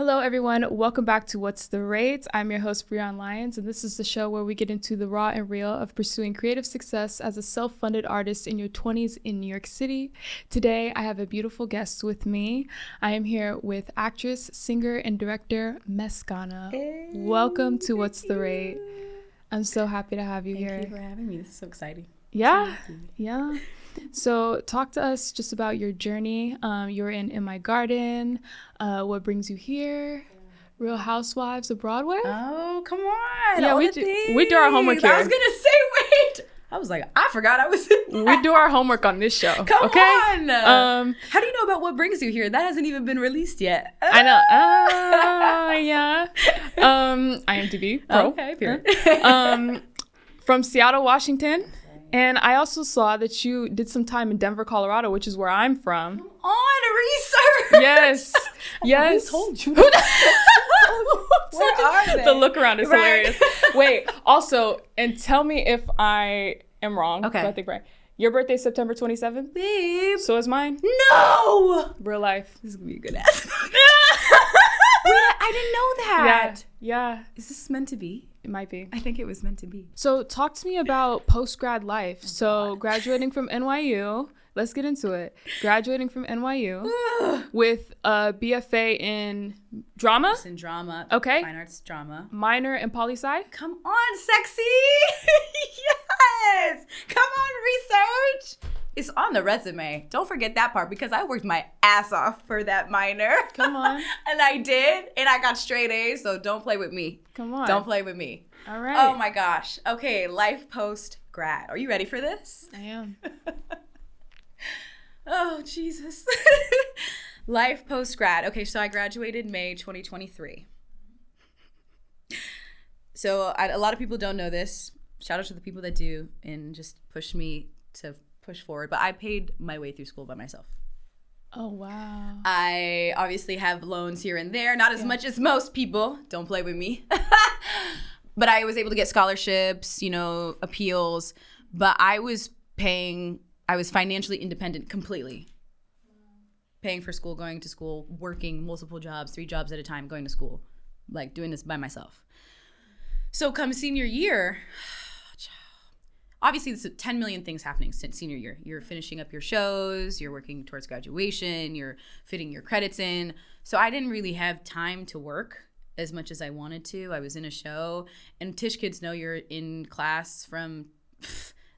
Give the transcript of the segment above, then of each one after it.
Hello, everyone. Welcome back to What's the Rate? I'm your host, Breonn Lyons, and this is the show where we get into the raw and real of pursuing creative success as a self-funded artist in your 20s in New York City. Today, I have a beautiful guest with me. I am here with actress, singer, and director Mesgana. Hey. Welcome to What's the Rate? I'm so happy to have you here. Thank you for having me. This is so exciting. Yeah. So talk to us just about your journey. You're in My Garden. What brings you here? Real Housewives of Broadway? Oh, come on. Yeah, we do our homework here. I was going to say, wait. I was like, I forgot I was in We do our homework on this show. Come okay? on. How do you know about What Brings You Here? That hasn't even been released yet. I know. Yeah. IMDb. Pro. Okay, period. From Seattle, Washington. And I also saw that you did some time in Denver, Colorado, which is where I'm from. On research. Yes. Who told you that? Where are they? The look around is Right. hilarious. Wait, also, and tell me if I am wrong. Okay. I think right. Your birthday's September 27th? Babe. So is mine. No. Real life. This is going to be a good ass. Wait, I didn't know that. Yeah. Is this meant to be? It might be. I think it was meant to be. So talk to me about post-grad life. Graduating from NYU. Let's get into it. Graduating from NYU with a BFA in drama. It's in drama. Okay. Fine arts drama. Minor in poli-sci. Come on, sexy. Yes. Come on, research. It's on the resume. Don't forget that part because I worked my ass off for that minor. Come on. And I did. And I got straight A's. So don't play with me. Come on. Don't play with me. All right. Oh my gosh. Okay. Life post grad. Are you ready for this? I am. Oh, Jesus. Life post grad. Okay. So I graduated May 2023. So a lot of people don't know this. Shout out to the people that do and just push me to push forward. But I paid my way through school by myself. Oh, wow. I obviously have loans here and there. Not as much as most people. Don't play with me. But I was able to get scholarships, appeals. But I was financially independent completely. Paying for school, going to school, working multiple jobs, 3 jobs at a time, going to school. Like doing this by myself. So come senior year, obviously there's 10 million things happening since senior year. You're finishing up your shows, you're working towards graduation, you're fitting your credits in. So I didn't really have time to work as much as I wanted to. I was in a show, and Tish kids know you're in class from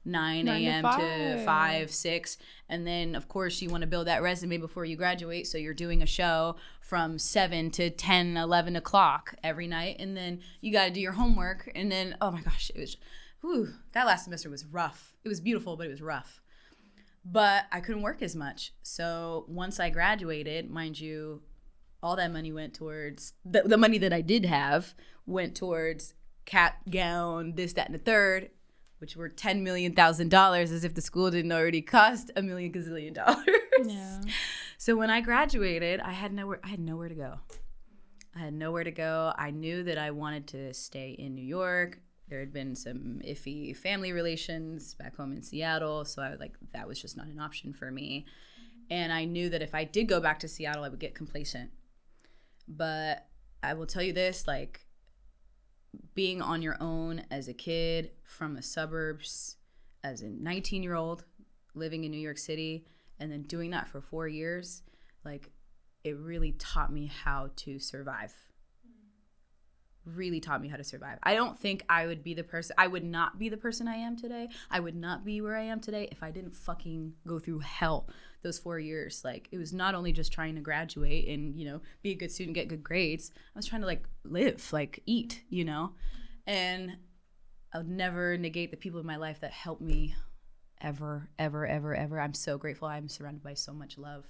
9 a.m. to 5, 6. And then, of course, you want to build that resume before you graduate. So you're doing a show from 7 to 10, 11 o'clock every night. And then you got to do your homework. And then, oh my gosh, that last semester was rough. It was beautiful, but it was rough. But I couldn't work as much. So once I graduated, mind you, all that money went towards, the money that I did have went towards cat gown, this, that, and the third, which were $10 million as if the school didn't already cost $1 million gazillion. Yeah. So when I graduated, I had nowhere to go. I knew that I wanted to stay in New York. There had been some iffy family relations back home in Seattle, so that was just not an option for me. And I knew that if I did go back to Seattle, I would get complacent. But I will tell you this, being on your own as a kid from the suburbs, as a 19-year-old living in New York City, and then doing that for 4 years, it really taught me how to survive. Really taught me how to survive. I don't think I would not be the person I am today. I would not be where I am today if I didn't fucking go through hell those 4 years. It was not only just trying to graduate and, be a good student, get good grades. I was trying to live, eat, and I'll never negate the people in my life that helped me ever, ever, ever, ever. I'm so grateful. I'm surrounded by so much love.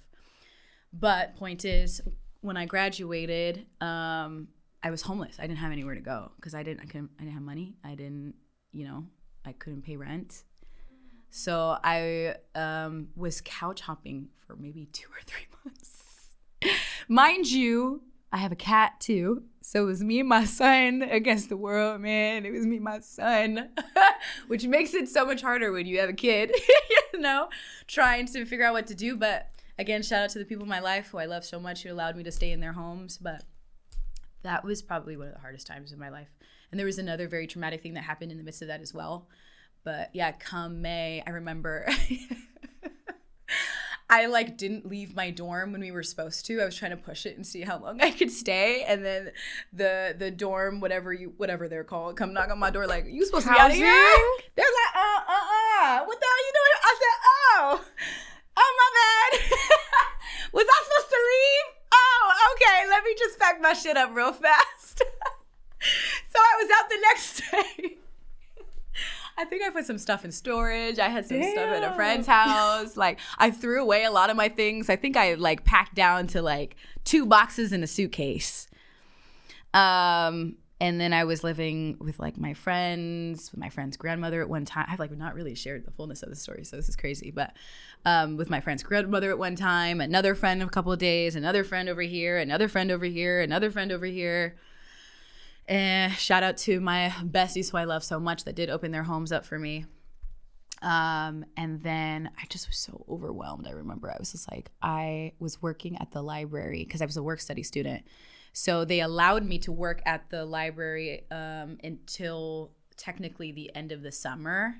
But point is, when I graduated, I was homeless. I didn't have anywhere to go because I didn't have money. I couldn't pay rent. So I was couch hopping for maybe 2 or 3 months. Mind you, I have a cat too. So it was me and my son against the world, man. It was me and my son, which makes it so much harder when you have a kid, trying to figure out what to do. But again, shout out to the people in my life who I love so much who allowed me to stay in their homes. But that was probably one of the hardest times of my life. And there was another very traumatic thing that happened in the midst of that as well. But yeah, come May, I remember I like didn't leave my dorm when we were supposed to. I was trying to push it and see how long I could stay. And then the dorm, whatever they're called, come knock on my door like, you supposed to be out of here? They're like, what the hell are you doing? I said, oh my bad. Was I supposed to leave? Oh, okay. Let me just pack my shit up real fast. So I was out the next day. I think I put some stuff in storage. I had some stuff at a friend's house. Like, I threw away a lot of my things. I think I like packed down to like 2 boxes in a suitcase. And then I was living with like my friend's grandmother at one time. I've like not really shared the fullness of the story, so this is crazy. But with my friend's grandmother at one time, another friend a couple of days, another friend over here, another friend over here, another friend over here. And shout out to my besties who I love so much that did open their homes up for me. And then I just was so overwhelmed. I remember I was just like, I was working at the library because I was a work study student. So they allowed me to work at the library until technically the end of the summer.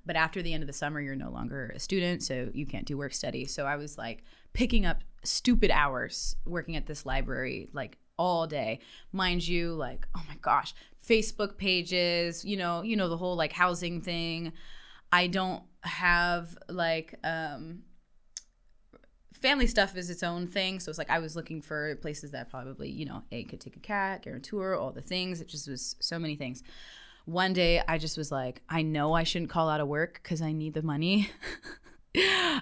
But after the end of the summer, you're no longer a student, so you can't do work study. So I was like picking up stupid hours working at this library, like all day. Mind you, like, oh my gosh, Facebook pages, you know the whole like housing thing. I don't have like family stuff is its own thing. So it's like I was looking for places that probably, could take a cat, guarantor, all the things. It just was so many things. One day I just was like, I know I shouldn't call out of work because I need the money.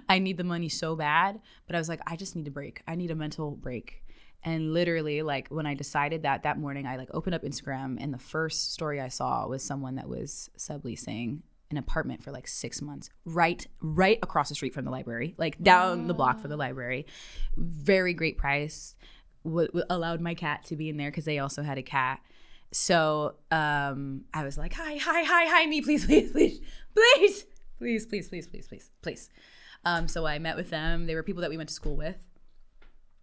I need the money so bad. But I was like, I just need a break. I need a mental break. And literally, like, when I decided that morning, I like opened up Instagram, and the first story I saw was someone that was subleasing an apartment for like 6 months, right across the street from the library, like down the block from the library. Very great price. Allowed my cat to be in there because they also had a cat. So I was like, hi, me, please. So I met with them. They were people that we went to school with.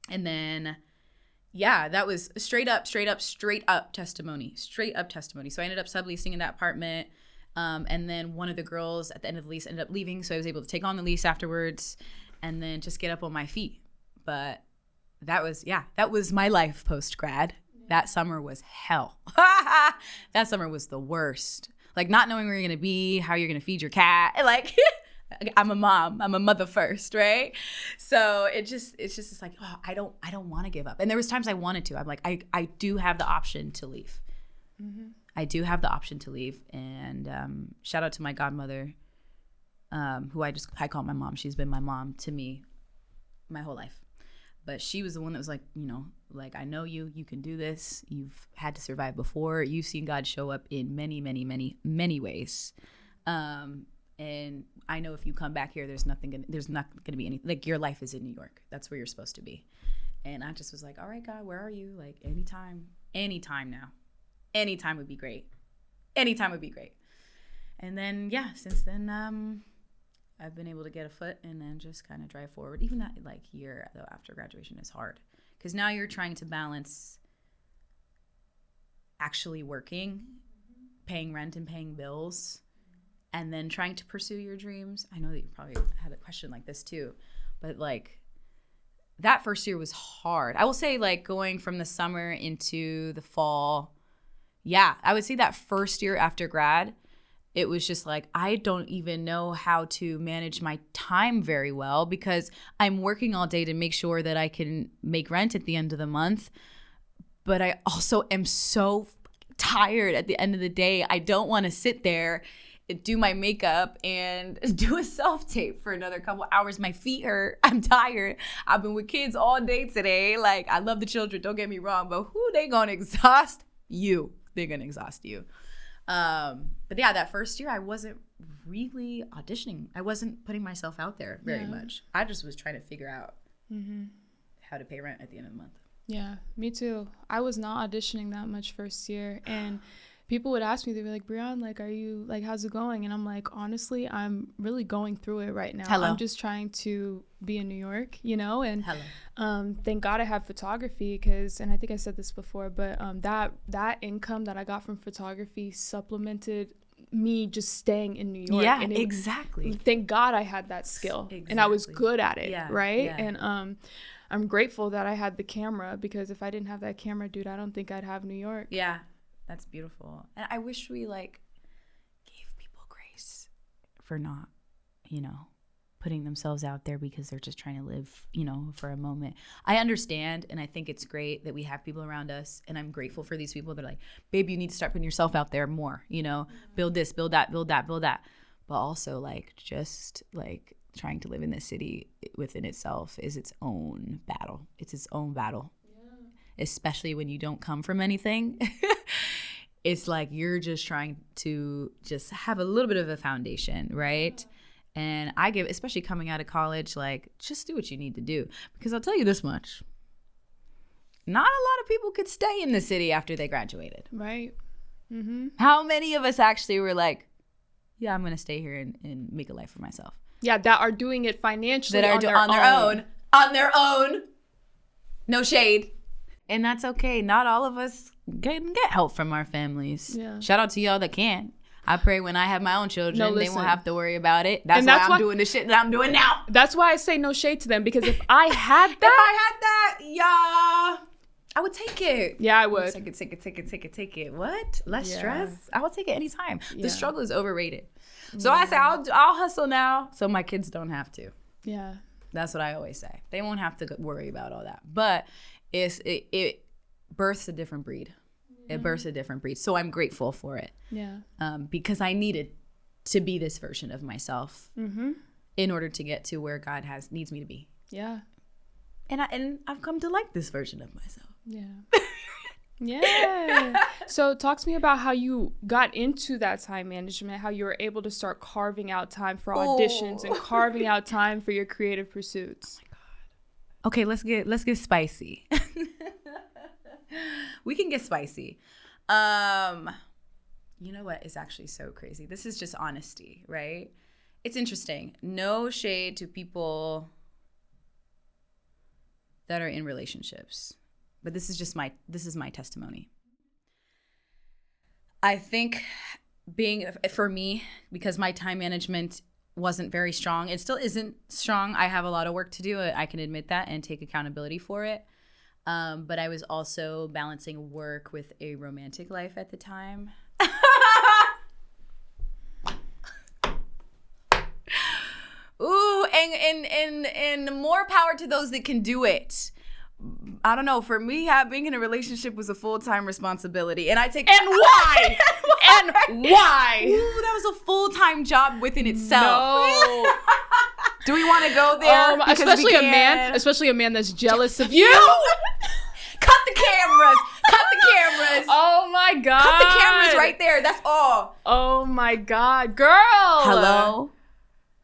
And then, yeah, that was straight up testimony. So I ended up subleasing in that apartment. And then one of the girls at the end of the lease ended up leaving. So I was able to take on the lease afterwards and then just get up on my feet. But that was my life post-grad. That summer was hell. That summer was the worst. Like not knowing where you're going to be, how you're going to feed your cat. Like I'm a mom. I'm a mother first, right? So it's just like, oh, I don't want to give up. And there was times I wanted to. I'm like, I do have the option to leave. Mm-hmm. I do have the option to leave. And shout out to my godmother, who I call my mom. She's been my mom to me my whole life. But she was the one that was like, like, I know you can do this. You've had to survive before. You've seen God show up in many, many, many, many ways. And I know if you come back here, there's not going to be anything. Like, your life is in New York. That's where you're supposed to be. And I just was like, all right, God, where are you? Like, anytime now. Anytime would be great. And then, yeah, since then, I've been able to get a foot and then just kind of drive forward. Even that like year though after graduation is hard because now you're trying to balance actually working, paying rent and paying bills, and then trying to pursue your dreams. I know that you probably had a question like this too, but like that first year was hard. I will say like going from the summer into the fall, yeah, I would say that first year after grad, it was just like, I don't even know how to manage my time very well because I'm working all day to make sure that I can make rent at the end of the month. But I also am so tired at the end of the day. I don't want to sit there and do my makeup and do a self-tape for another couple hours. My feet hurt. I'm tired. I've been with kids all day today. Like, I love the children, don't get me wrong, but who they gonna exhaust? You. They're gonna exhaust you. But yeah, that first year I wasn't really auditioning. I wasn't putting myself out there very much. I just was trying to figure out how to pay rent at the end of the month. Yeah, me too. I was not auditioning that much first year. And people would ask me, they'd be like, Breonn, like, are you, like, how's it going? And I'm like, honestly, I'm really going through it right now. Hello. I'm just trying to be in New York, you know, and thank God I have photography because, and I think I said this before, but that income that I got from photography supplemented me just staying in New York. Yeah, and exactly. Thank God I had that skill and I was good at it, right? Yeah. And I'm grateful that I had the camera because if I didn't have that camera, dude, I don't think I'd have New York. Yeah, that's beautiful. And I wish we like gave people grace for not, you know, putting themselves out there because they're just trying to live, you know, for a moment. I understand, and I think it's great that we have people around us, and I'm grateful for these people that are like, babe, you need to start putting yourself out there more, you know, build this, build that, build that, build that. But also like just like trying to live in this city within itself is its own battle. It's its own battle, especially when you don't come from anything. It's like you're just trying to just have a little bit of a foundation, right? And I give, especially coming out of college, like just do what you need to do. Because I'll tell you this much, not a lot of people could stay in the city after they graduated. Right. How many of us actually were like, yeah, I'm going to stay here and make a life for myself? Yeah, that are doing it financially that are on their own. No shade. And that's okay. Not all of us get help from our families. Yeah. Shout out to y'all that can. I pray when I have my own children, they won't have to worry about it. That's why I'm doing the shit that I'm doing now. That's why I say no shade to them, because if I had that, I would take it. Yeah, I would. Take it. What? Less stress? I will take it anytime. Yeah. The struggle is overrated. So I say I'll hustle now so my kids don't have to. Yeah. That's what I always say. They won't have to worry about all that. But it births a different breed. It births a different breed. So I'm grateful for it. Yeah. Because I needed to be this version of myself in order to get to where God needs me to be. Yeah. And I've come to like this version of myself. Yeah. Yeah. So talk to me about how you got into that time management, how you were able to start carving out time for auditions and carving out time for your creative pursuits. Oh my God. Okay, let's get spicy. We can get spicy. You know what is actually so crazy? This is just honesty, right? It's interesting. No shade to people that are in relationships. But this is my testimony. I think for me, because my time management wasn't very strong, it still isn't strong. I have a lot of work to do. I can admit that and take accountability for it. But I was also balancing work with a romantic life at the time. Ooh, and more power to those that can do it. I don't know. For me, being in a relationship was a full-time responsibility, and I take. And why? And why? Ooh, that was a full-time job within itself. No. Do we want to go there? Especially a man that's jealous of you. Cut the cameras. Oh my God. Cut the cameras right there. That's all. Oh my God, girl.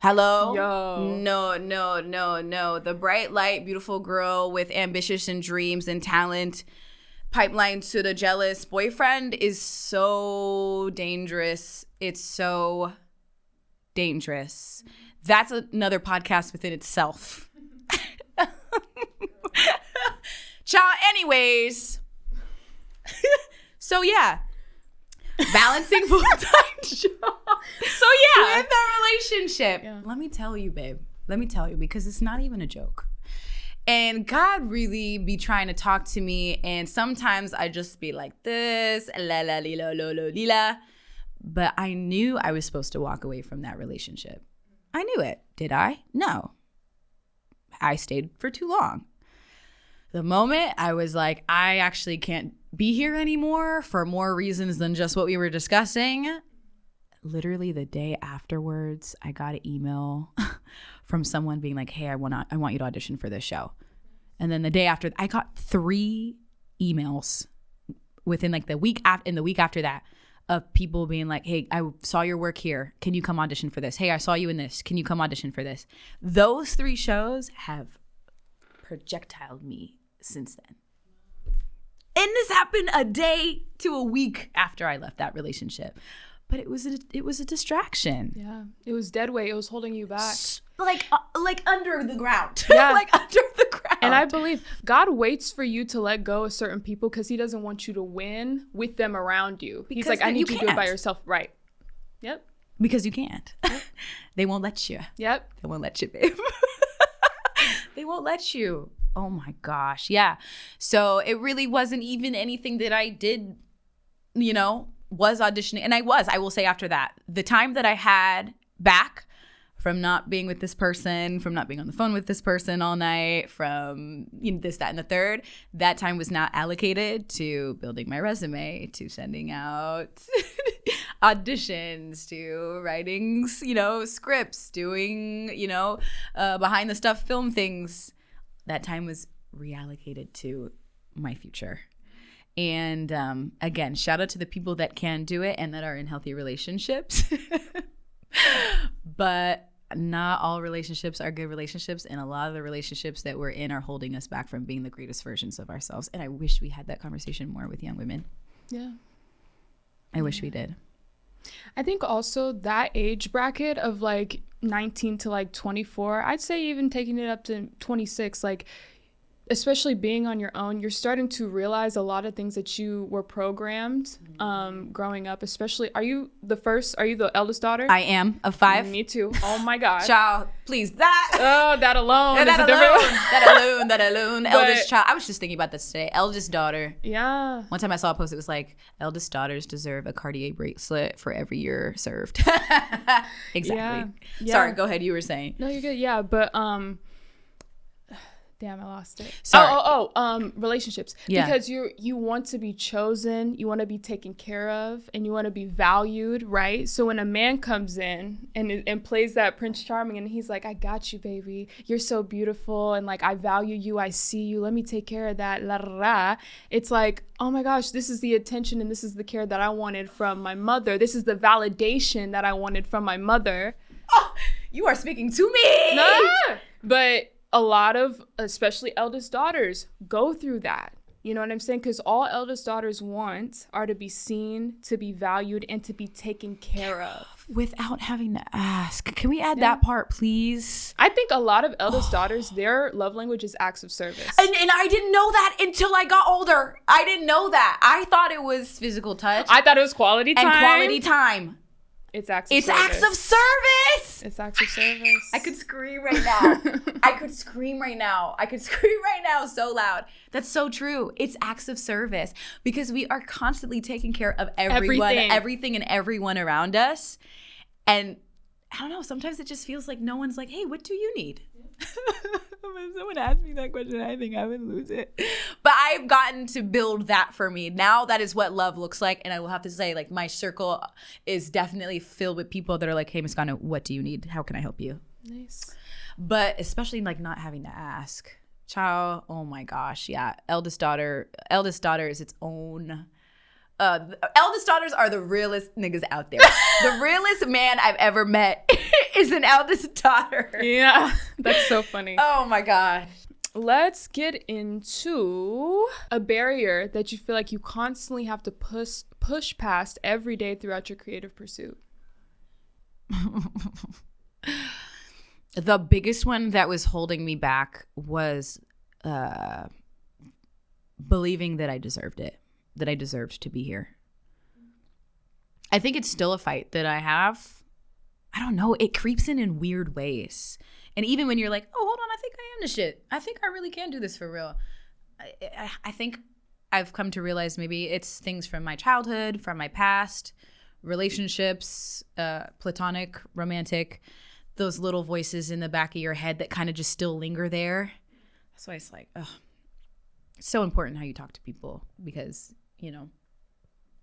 Hello. Yo. No. The bright light, beautiful girl with ambitions and dreams and talent, pipeline to the jealous boyfriend is so dangerous. It's so dangerous. That's another podcast within itself. Ciao. Anyways. So yeah. Balancing full-time job. So yeah. With a relationship. Yeah. Let me tell you, babe. Because it's not even a joke. And God really be trying to talk to me. And sometimes I just be like this. La la li lo lo lo li la. But I knew I was supposed to walk away from that relationship. I knew it. Did I? No. I stayed for too long. The moment I was like, I actually can't be here anymore for more reasons than just what we were discussing. Literally the day afterwards, I got an email from someone being like, hey, I want you to audition for this show. And then the day after, I got 3 emails within like the week after that of people being like, hey, I saw your work here. Can you come audition for this? Hey, I saw you in this. Can you come audition for this? Those 3 shows have projectiled me since then. And this happened a day to a week after I left that relationship. But it was a distraction. Yeah. It was dead weight. It was holding you back. Like under the ground. Yeah. Like under the ground. And I believe God waits for you to let go of certain people because he doesn't want you to win with them around you. He's like, I need you to do it by yourself. Right. Yep. Because you can't. They won't let you. Yep. They won't let you, babe. They won't let you. Oh my gosh. Yeah. So it really wasn't even anything that I did, was auditioning. And I will say after that, the time that I had back from not being with this person, from not being on the phone with this person all night, from this, that, and the third, that time was not allocated to building my resume, to sending out auditions, to writing, scripts, doing, behind the stuff film things. That time was reallocated to my future. And again, shout out to the people that can do it and that are in healthy relationships. But not all relationships are good relationships, and a lot of the relationships that we're in are holding us back from being the greatest versions of ourselves. And I wish we had that conversation more with young women. Yeah. I wish we did. I think also that age bracket of like 19 to like 24, I'd say even taking it up to 26, like especially being on your own, you're starting to realize a lot of things that you were programmed growing up. Especially, are you the eldest daughter? I am, of 5. Me too. Oh my God. Child, please, that alone is that a alone, that alone. But, eldest child. I was just thinking about this today. Eldest daughter. Yeah. One time I saw a post, it was like, eldest daughters deserve a Cartier bracelet for every year served. Exactly. Yeah. Sorry, go ahead. You were saying. No, you're good. Yeah, but damn, I lost it. Sorry. Relationships. Yeah. Because you want to be chosen, you want to be taken care of, and you want to be valued, right? So when a man comes in and plays that Prince Charming, and he's like, I got you, baby. You're so beautiful, and like, I value you, I see you, let me take care of that, la la la. It's like, oh my gosh, this is the attention and this is the care that I wanted from my mother. This is the validation that I wanted from my mother. Oh, you are speaking to me. Nah. But a lot of, especially eldest daughters, go through that. You know what I'm saying? Because all eldest daughters want are to be seen, to be valued, and to be taken care of. Without having to ask. Can we add that part, please? I think a lot of eldest daughters, their love language is acts of service. And I didn't know that until I got older. I didn't know that. I thought it was physical touch. I thought it was quality time. And quality time. It's acts of service. It's acts of service. It's acts of service. I could scream right now. I could scream right now so loud. That's so true. It's acts of service because we are constantly taking care of everything and everyone around us. And I don't know, sometimes it just feels like no one's like, hey, what do you need? If someone asked me that question, I think I would lose it. But I've gotten to build that for me. Now that is what love looks like. And I will have to say, like, my circle is definitely filled with people that are like, hey, Mesgana, what do you need? How can I help you? Nice. But especially like not having to ask. Child, oh my gosh. Yeah. Eldest daughter is its own. Eldest daughters are the realest niggas out there. The realest man I've ever met is an eldest daughter. Yeah, that's so funny. Oh my gosh. Let's get into a barrier that you feel like you constantly have to push past every day throughout your creative pursuit. The biggest one that was holding me back was believing that I deserved it. That I deserved to be here. I think it's still a fight that I have. I don't know. It creeps in weird ways. And even when you're like, oh, hold on, I think I am the shit. I think I really can do this for real. I think I've come to realize maybe it's things from my childhood, from my past, relationships, platonic, romantic, those little voices in the back of your head that kind of just still linger there. That's why it's like, oh, it's so important how you talk to people because,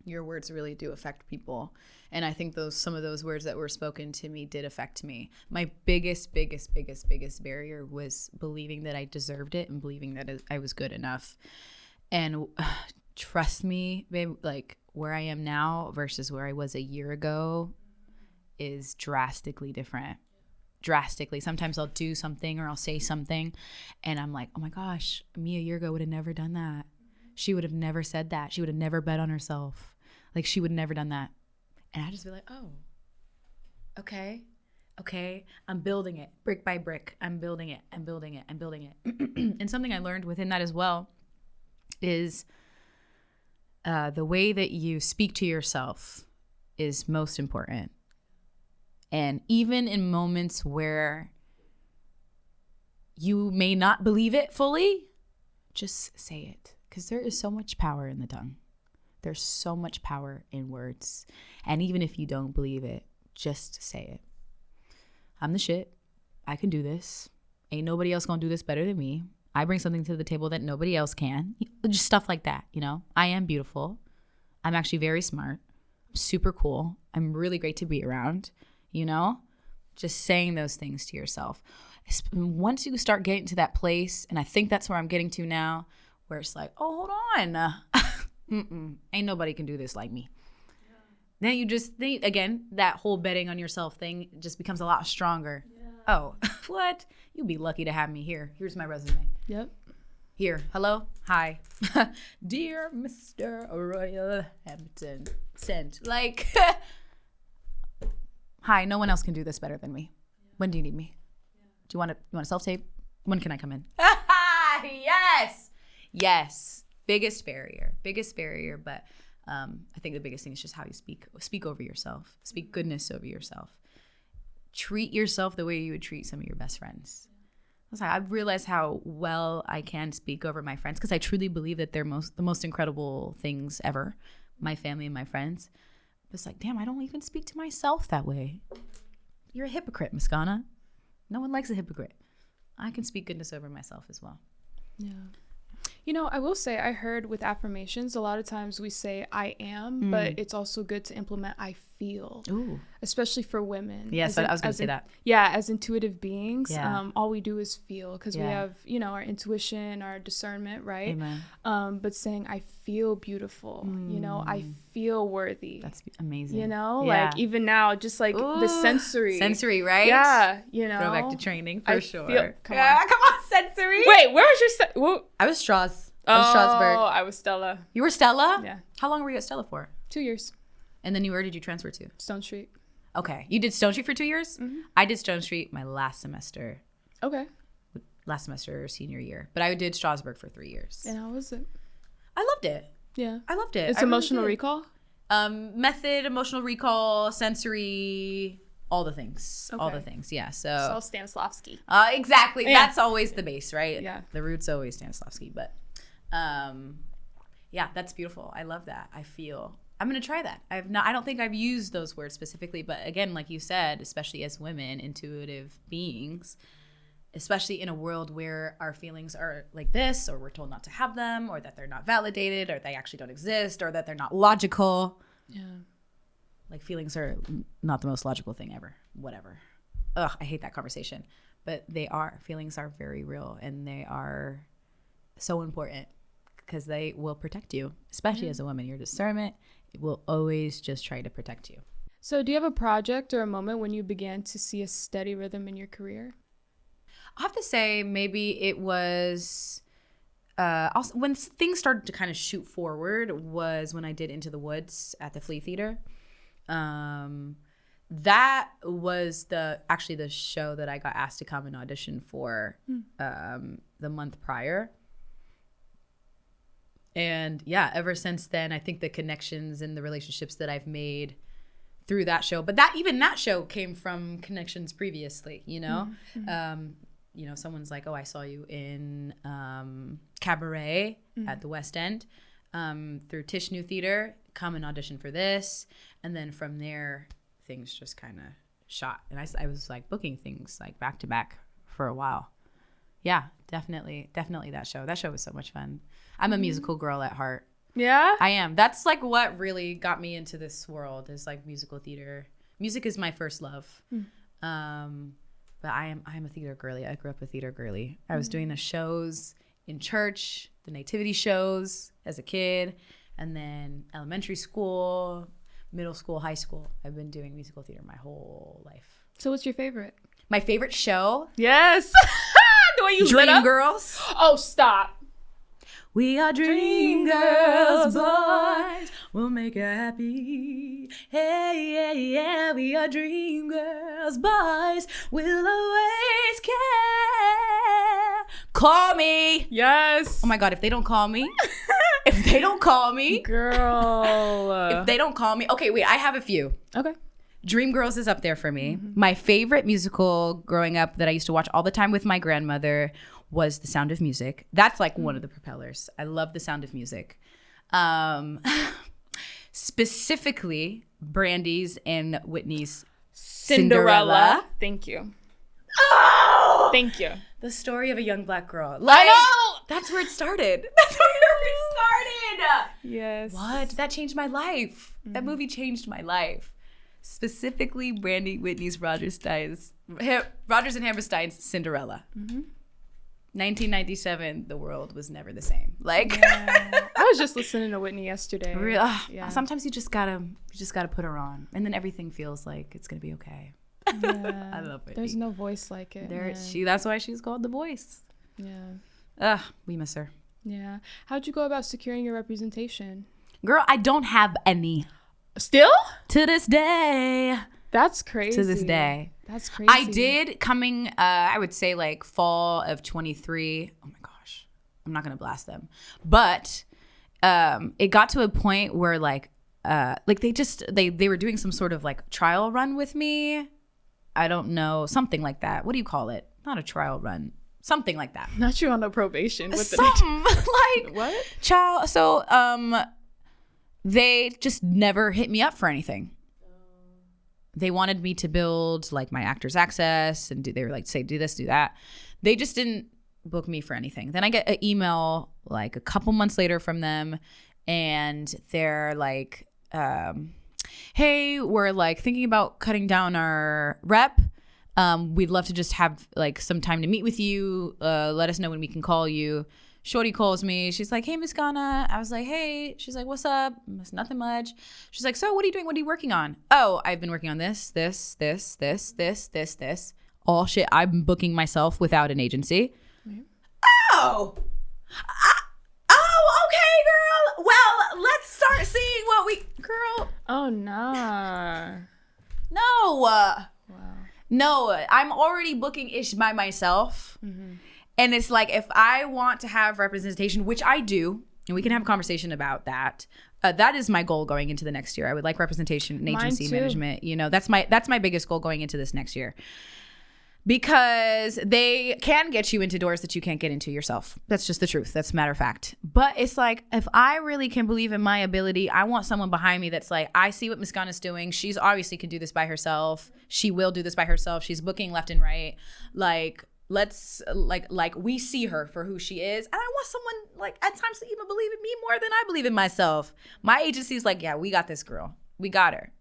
your words really do affect people. And I think some of those words that were spoken to me did affect me. My biggest barrier was believing that I deserved it and believing that I was good enough. And trust me, babe, like where I am now versus where I was a year ago is drastically different. Drastically. Sometimes I'll do something or I'll say something and I'm like, oh my gosh, me a year ago would have never done that. she would have never said that. She would have never bet on herself. Like, she would have never done that. And I just be like, oh, okay, I'm building it brick by brick. I'm building it. And something I learned within that as well is the way that you speak to yourself is most important. And even in moments where you may not believe it fully, just say it. Because there is so much power in the tongue. There's so much power in words. And even if you don't believe it, just say it. I'm the shit. I can do this. Ain't nobody else gonna do this better than me. I bring something to the table that nobody else can. Just stuff like that, you know? I am beautiful. I'm actually very smart. I'm super cool. I'm really great to be around, you know? Just saying those things to yourself. Once you start getting to that place, and I think that's where I'm getting to now, where it's like, oh, hold on. Ain't nobody can do this like me. Then you just think, again, that whole betting on yourself thing just becomes a lot stronger. Yeah. Oh, what? You'd be lucky to have me here. Here's my resume. Yep. Here. Hello. Hi. Dear Mr. Royal Hampton. Sent. Like, hi, no one else can do this better than me. Yeah. When do you need me? Yeah. Do you want a self-tape? When can I come in? Yes. Biggest barrier, but I think the biggest thing is just how you speak over yourself, speak goodness over yourself, treat yourself the way you would treat some of your best friends. I've realized how well I can speak over my friends, because I truly believe that they're the most incredible things ever, my family and my friends. But it's like, damn, I don't even speak to myself that way. You're a hypocrite, Mesgana. No one likes a hypocrite. I can speak goodness over myself as well. Yeah. You know, I will say, I heard with affirmations, a lot of times we say I am, but it's also good to implement I feel. Ooh. Especially for women. Yes, I was going to say that. Yeah, as intuitive beings, yeah. All we do is feel, because we have, you know, our intuition, our discernment, right? Amen. But saying I feel beautiful, you know, I feel worthy. That's amazing. You know, like even now, just like the sensory. Sensory, right? Yeah, you know. Go back to training for sure. Come on, sensory. Wait, where was your... I was Strasbourg. I was Stella. You were Stella? Yeah. How long were you at Stella for? 2 years. And then where did you transfer to? Stone Street. Okay. You did Stone Street for 2 years? Mm-hmm. I did Stone Street my last semester. Okay. Last semester, senior year. But I did Strasbourg for 3 years. And how was it? I loved it. Yeah. I loved it. It's emotional recall? Method, emotional recall, sensory, all the things. Okay. All the things, yeah. So Stanislavski. Exactly. Yeah. That's always the base, right? Yeah. The root's always Stanislavski. But yeah, that's beautiful. I love that. I'm going to try that. I don't think I've used those words specifically, but again, like you said, especially as women, intuitive beings, especially in a world where our feelings are like this, or we're told not to have them, or that they're not validated, or they actually don't exist, or that they're not logical. Yeah. Like, feelings are not the most logical thing ever. Whatever. Ugh, I hate that conversation. But they are. Feelings are very real, and they are so important, because they will protect you, especially as a woman. Your discernment, it will always just try to protect you. So do you have a project or a moment when you began to see a steady rhythm in your career? I have to say, maybe it was also when things started to kind of shoot forward was when I did Into the Woods at the Flea Theater. That was actually the show that I got asked to come and audition for the month prior. And yeah, ever since then, I think the connections and the relationships that I've made through that show, but that show came from connections previously, you know? Mm-hmm. You know, someone's like, oh, I saw you in Cabaret at the West End through Tisch New Theater, come and audition for this. And then from there, things just kind of shot. And I was like booking things like back to back for a while. Yeah, definitely that show. That show was so much fun. I'm a musical girl at heart. Yeah? I am. That's like what really got me into this world, is like musical theater. Music is my first love. But I am a theater girly. I grew up a theater girly. I was doing the shows in church, the nativity shows as a kid, and then elementary school, middle school, high school. I've been doing musical theater my whole life. So what's your favorite? My favorite show? Yes. The way you lit up. Dreamgirls. Oh, stop. We are dream girls, boys. We'll make you happy. Hey, yeah, yeah. We are dream girls, boys. We'll always care. Call me. Yes. Oh my God, if they don't call me. Girl. If they don't call me. Okay, wait, I have a few. Okay. Dreamgirls is up there for me. My favorite musical growing up that I used to watch all the time with my grandmother was The Sound of Music. That's like one of the propellers. I love The Sound of Music. Specifically, Brandy's and Whitney's Cinderella. Thank you. Oh! Thank you. The story of a young black girl. I know! That's where it started. That's where it started. Yes. What? That changed my life. That movie changed my life. Specifically, Brandy Whitney's Rogers and Hammerstein's Cinderella. 1997, the world was never the same. Like, yeah. I was just listening to Whitney yesterday. Yeah. Sometimes you just gotta put her on, and then everything feels like it's gonna be okay. Yeah. I love Whitney. There's no voice like it. That's why she's called the voice. Yeah. We miss her. Yeah. How'd you go about securing your representation? Girl, I don't have any. Still? To this day. That's crazy. To this day. That's crazy. I did coming, I would say like fall of 23. Oh my gosh. I'm not going to blast them. But it got to a point where like they were doing some sort of like trial run with me. I don't know. Something like that. What do you call it? Not a trial run. Something like that. Not you on a probation. With something like what? Child. So they just never hit me up for anything. They wanted me to build like my Actors Access and they were like, say, do this, do that. They just didn't book me for anything. Then I get an email like a couple months later from them and they're like, hey, we're like thinking about cutting down our rep. We'd love to just have like some time to meet with you. Let us know when we can call you. Shorty calls me. She's like, hey, Mesgana. I was like, hey. She's like, what's up? It's nothing much. She's like, so what are you doing? What are you working on? Oh, I've been working on this. All shit. I'm booking myself without an agency. Mm-hmm. Oh, okay, girl. Well, let's start seeing what we, girl. Oh, nah. No. Wow. No, I'm already booking ish by myself. Mm-hmm. And it's like, if I want to have representation, which I do, and we can have a conversation about that. That is my goal going into the next year. I would like representation in agency management. You know, that's my biggest goal going into this next year. Because they can get you into doors that you can't get into yourself. That's just the truth. That's a matter of fact. But it's like, if I really can believe in my ability, I want someone behind me that's like, I see what Mesgana's doing. She's obviously can do this by herself. She will do this by herself. She's booking left and right. Like, let's like we see her for who she is. And I want someone like at times to even believe in me more than I believe in myself. My agency's like, yeah, we got this girl. We got her.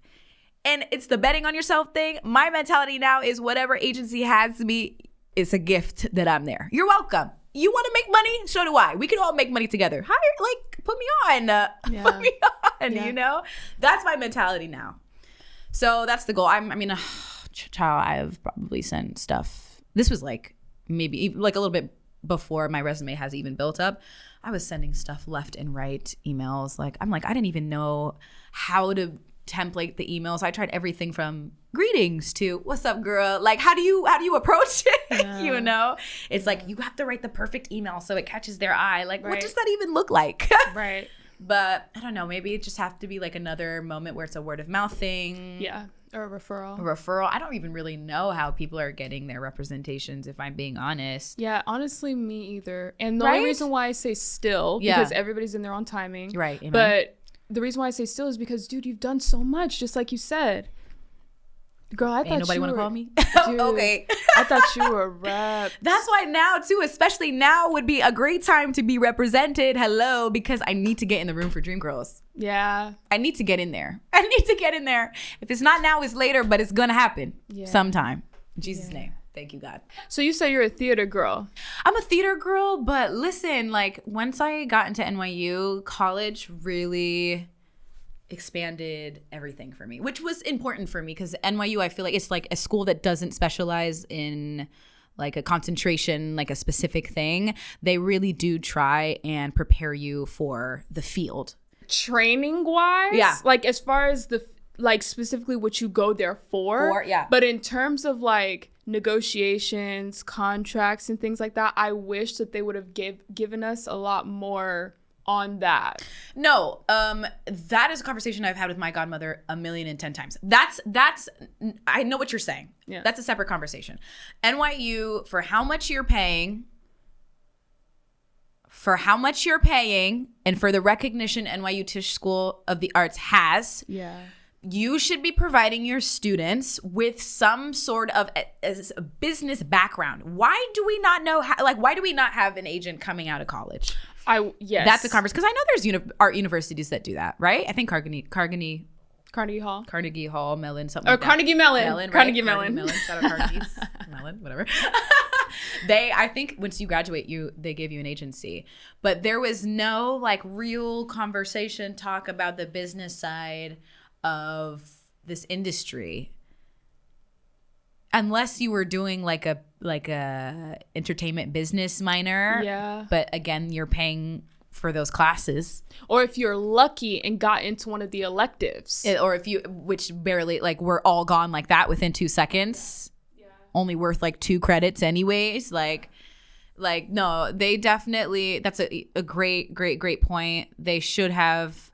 And it's the betting on yourself thing. My mentality now is whatever agency has me, it's a gift that I'm there. You're welcome. You want to make money? So do I. We can all make money together. Hire, like, put me on. Put me on, you know? That's my mentality now. So that's the goal. Child, I've probably sent stuff. This was like maybe like a little bit before my resume has even built up. I was sending stuff left and right, emails. Like, I'm like, I didn't even know how to template the emails. I tried everything from greetings to what's up, girl? Like, how do you approach it? Yeah. You know, it's like you have to write the perfect email so it catches their eye. Like, what does that even look like? Right. But I don't know. Maybe it just have to be like another moment where it's a word of mouth thing. Yeah. Or a referral. I don't even really know how people are getting their representations, if I'm being honest. Yeah, honestly, me either. And the only reason why I say still, because everybody's in their own timing. Right. Amen. But the reason why I say still is because, dude, you've done so much, just like you said. Girl, I thought ain't nobody want to call me? Dude, okay. I thought you were a rep. That's why now, too, especially now would be a great time to be represented. Hello, because I need to get in the room for Dreamgirls. Yeah. I need to get in there. If it's not now, it's later, but it's going to happen sometime. In Jesus' name. Thank you, God. So you say you're a theater girl. I'm a theater girl, but listen, like once I got into NYU, college really expanded everything for me, which was important for me because NYU, I feel like it's like a school that doesn't specialize in like a concentration, like a specific thing, they really do try and prepare you for the field. Training wise, yeah, like as far as the like specifically what you go there for, yeah. But in terms of like negotiations, contracts, and things like that, I wish that they would have given us a lot more on that. No, that is a conversation I've had with my godmother 1,010,000 times. That's I know what you're saying. Yeah, that's a separate conversation. NYU, for how much you're paying. For how much you're paying and for the recognition NYU Tisch School of the Arts has, you should be providing your students with some sort of a business background. Why do we not know how, like, why do we not have an agent coming out of college? Yes. That's a conversation. Because I know there's art universities that do that, right? I think Carnegie Hall, Mellon, something like that. Carnegie Mellon. Carnegie Mellon. Shout out Carnegie's. Mellon, whatever. I think once you graduate, they give you an agency. But there was no like real conversation, talk about the business side of this industry. Unless you were doing like a entertainment business minor. Yeah. But again, you're paying for those classes, or if you're lucky and got into one of the electives, or if you, which barely, like, we're all gone like that within 2 seconds, only worth like 2 credits anyways, like no, they definitely, that's a great point. They should have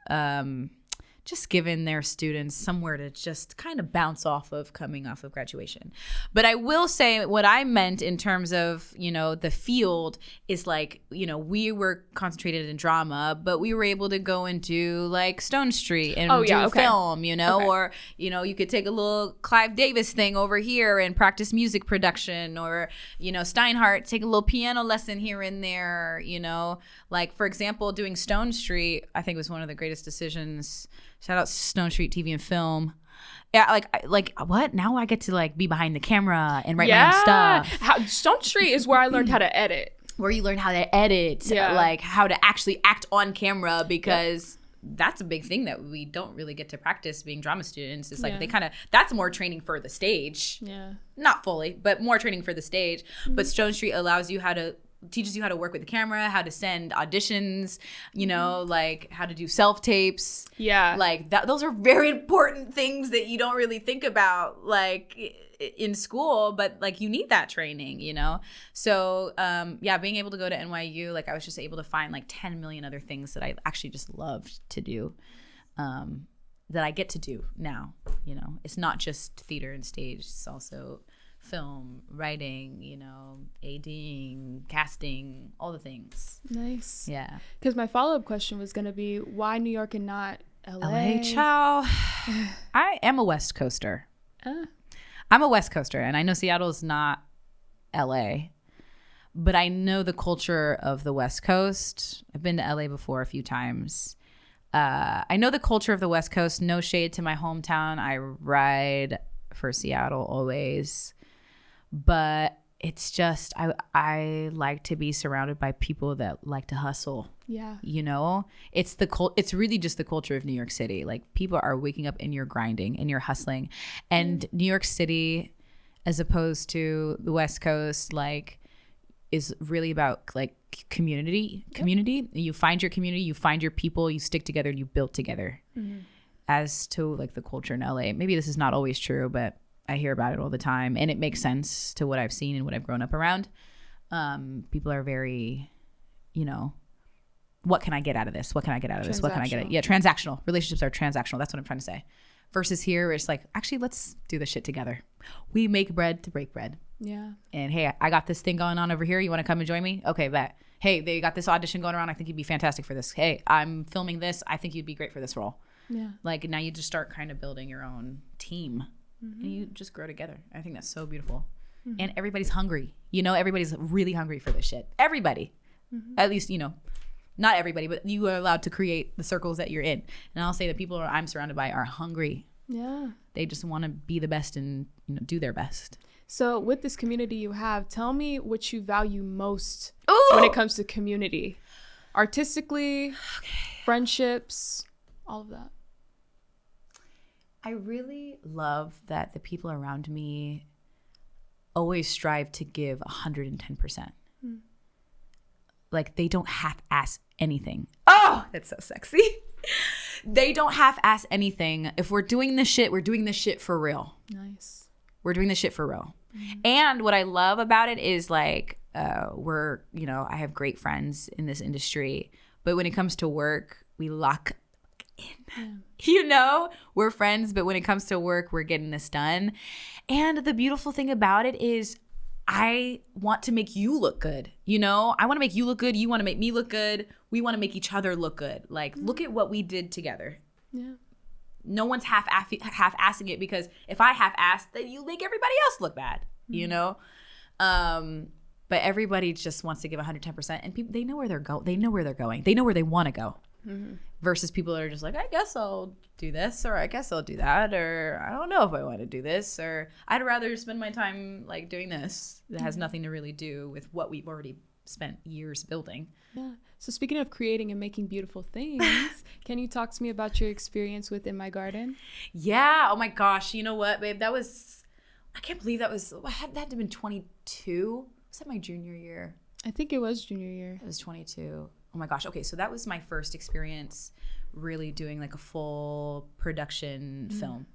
just given their students somewhere to just kind of bounce off of coming off of graduation. But I will say what I meant in terms of, the field is like, we were concentrated in drama, but we were able to go into like Stone Street and do film, or, you could take a little Clive Davis thing over here and practice music production, or, Steinhardt, take a little piano lesson here and there, like, for example, doing Stone Street, I think was one of the greatest decisions. Shout out Stone Street TV and Film. Yeah, like what? Now I get to like be behind the camera and write my own stuff. Stone Street is where I learned how to edit. Where you learn how to edit, like how to actually act on camera, because that's a big thing that we don't really get to practice being drama students. It's like that's more training for the stage. Yeah. Not fully, but more training for the stage. Mm-hmm. But Stone Street teaches you how to work with the camera, how to send auditions, like how to do self-tapes. Yeah. Like those are very important things that you don't really think about like in school, but like you need that training, So, being able to go to NYU, like I was just able to find like 10 million other things that I actually just loved to do, that I get to do now, It's not just theater and stage, it's also film, writing, ADing, casting, all the things. Nice. Yeah. Because my follow-up question was going to be, why New York and not LA? LA, ciao. I am a West Coaster. I'm a West Coaster, and I know Seattle's not LA, but I know the culture of the West Coast. I've been to LA before a few times. I know the culture of the West Coast. No shade to my hometown. I ride for Seattle always. But it's just, I like to be surrounded by people that like to hustle. Yeah. It's really just the culture of New York City. Like, people are waking up and you're grinding and you're hustling. And New York City, as opposed to the West Coast, like, is really about like community. You find your community, you find your people, you stick together, and you build together. Mm-hmm. As to like the culture in LA, maybe this is not always true, but I hear about it all the time, and it makes sense to what I've seen and what I've grown up around. People are very, what can I get out of this? What can I get out of this? What can I get? Yeah, transactional. Relationships are transactional. That's what I'm trying to say. Versus here, it's like, actually, let's do this shit together. We make bread to break bread. Yeah. And hey, I got this thing going on over here. You want to come and join me? Okay, bet. Hey, they got this audition going around. I think you'd be fantastic for this. Hey, I'm filming this. I think you'd be great for this role. Yeah. Like, now you just start kind of building your own team. Mm-hmm. And you just grow together. I think that's so beautiful. Mm-hmm. And everybody's hungry. Everybody's really hungry for this shit. Everybody. Mm-hmm. At least, not everybody, but you are allowed to create the circles that you're in. And I'll say the people I'm surrounded by are hungry. Yeah. They just want to be the best and do their best. So with this community you have, tell me what you value most when it comes to community. Artistically, friendships, all of that. I really love that the people around me always strive to give 110%. Like, they don't half-ass anything. Oh, that's so sexy. They don't half-ass anything. If we're doing this shit, we're doing this shit for real. Nice. We're doing this shit for real. And what I love about it is, like, I have great friends in this industry, but when it comes to work, we lock in. We're friends, but when it comes to work, we're getting this done. And the beautiful thing about it is I want to make you look good. I want to make you look good. You want to make me look good. We want to make each other look good. Like, look at what we did together. Yeah. No one's half-assing it, because if I half-ass, then you make everybody else look bad, But everybody just wants to give 110%, and people, they know where they're going. They know where they're going. They know where they want to go. Versus people that are just like, I guess I'll do this, or I guess I'll do that, or I don't know if I want to do this, or I'd rather spend my time like doing this. That has nothing to really do with what we've already spent years building. Yeah. So speaking of creating and making beautiful things, can you talk to me about your experience with In My Garden? Yeah. Oh my gosh. You know what, babe? I can't believe that had to have been 22. Was that my junior year? I think it was junior year. It was 22. Oh my gosh. Okay. So that was my first experience really doing like a full production film.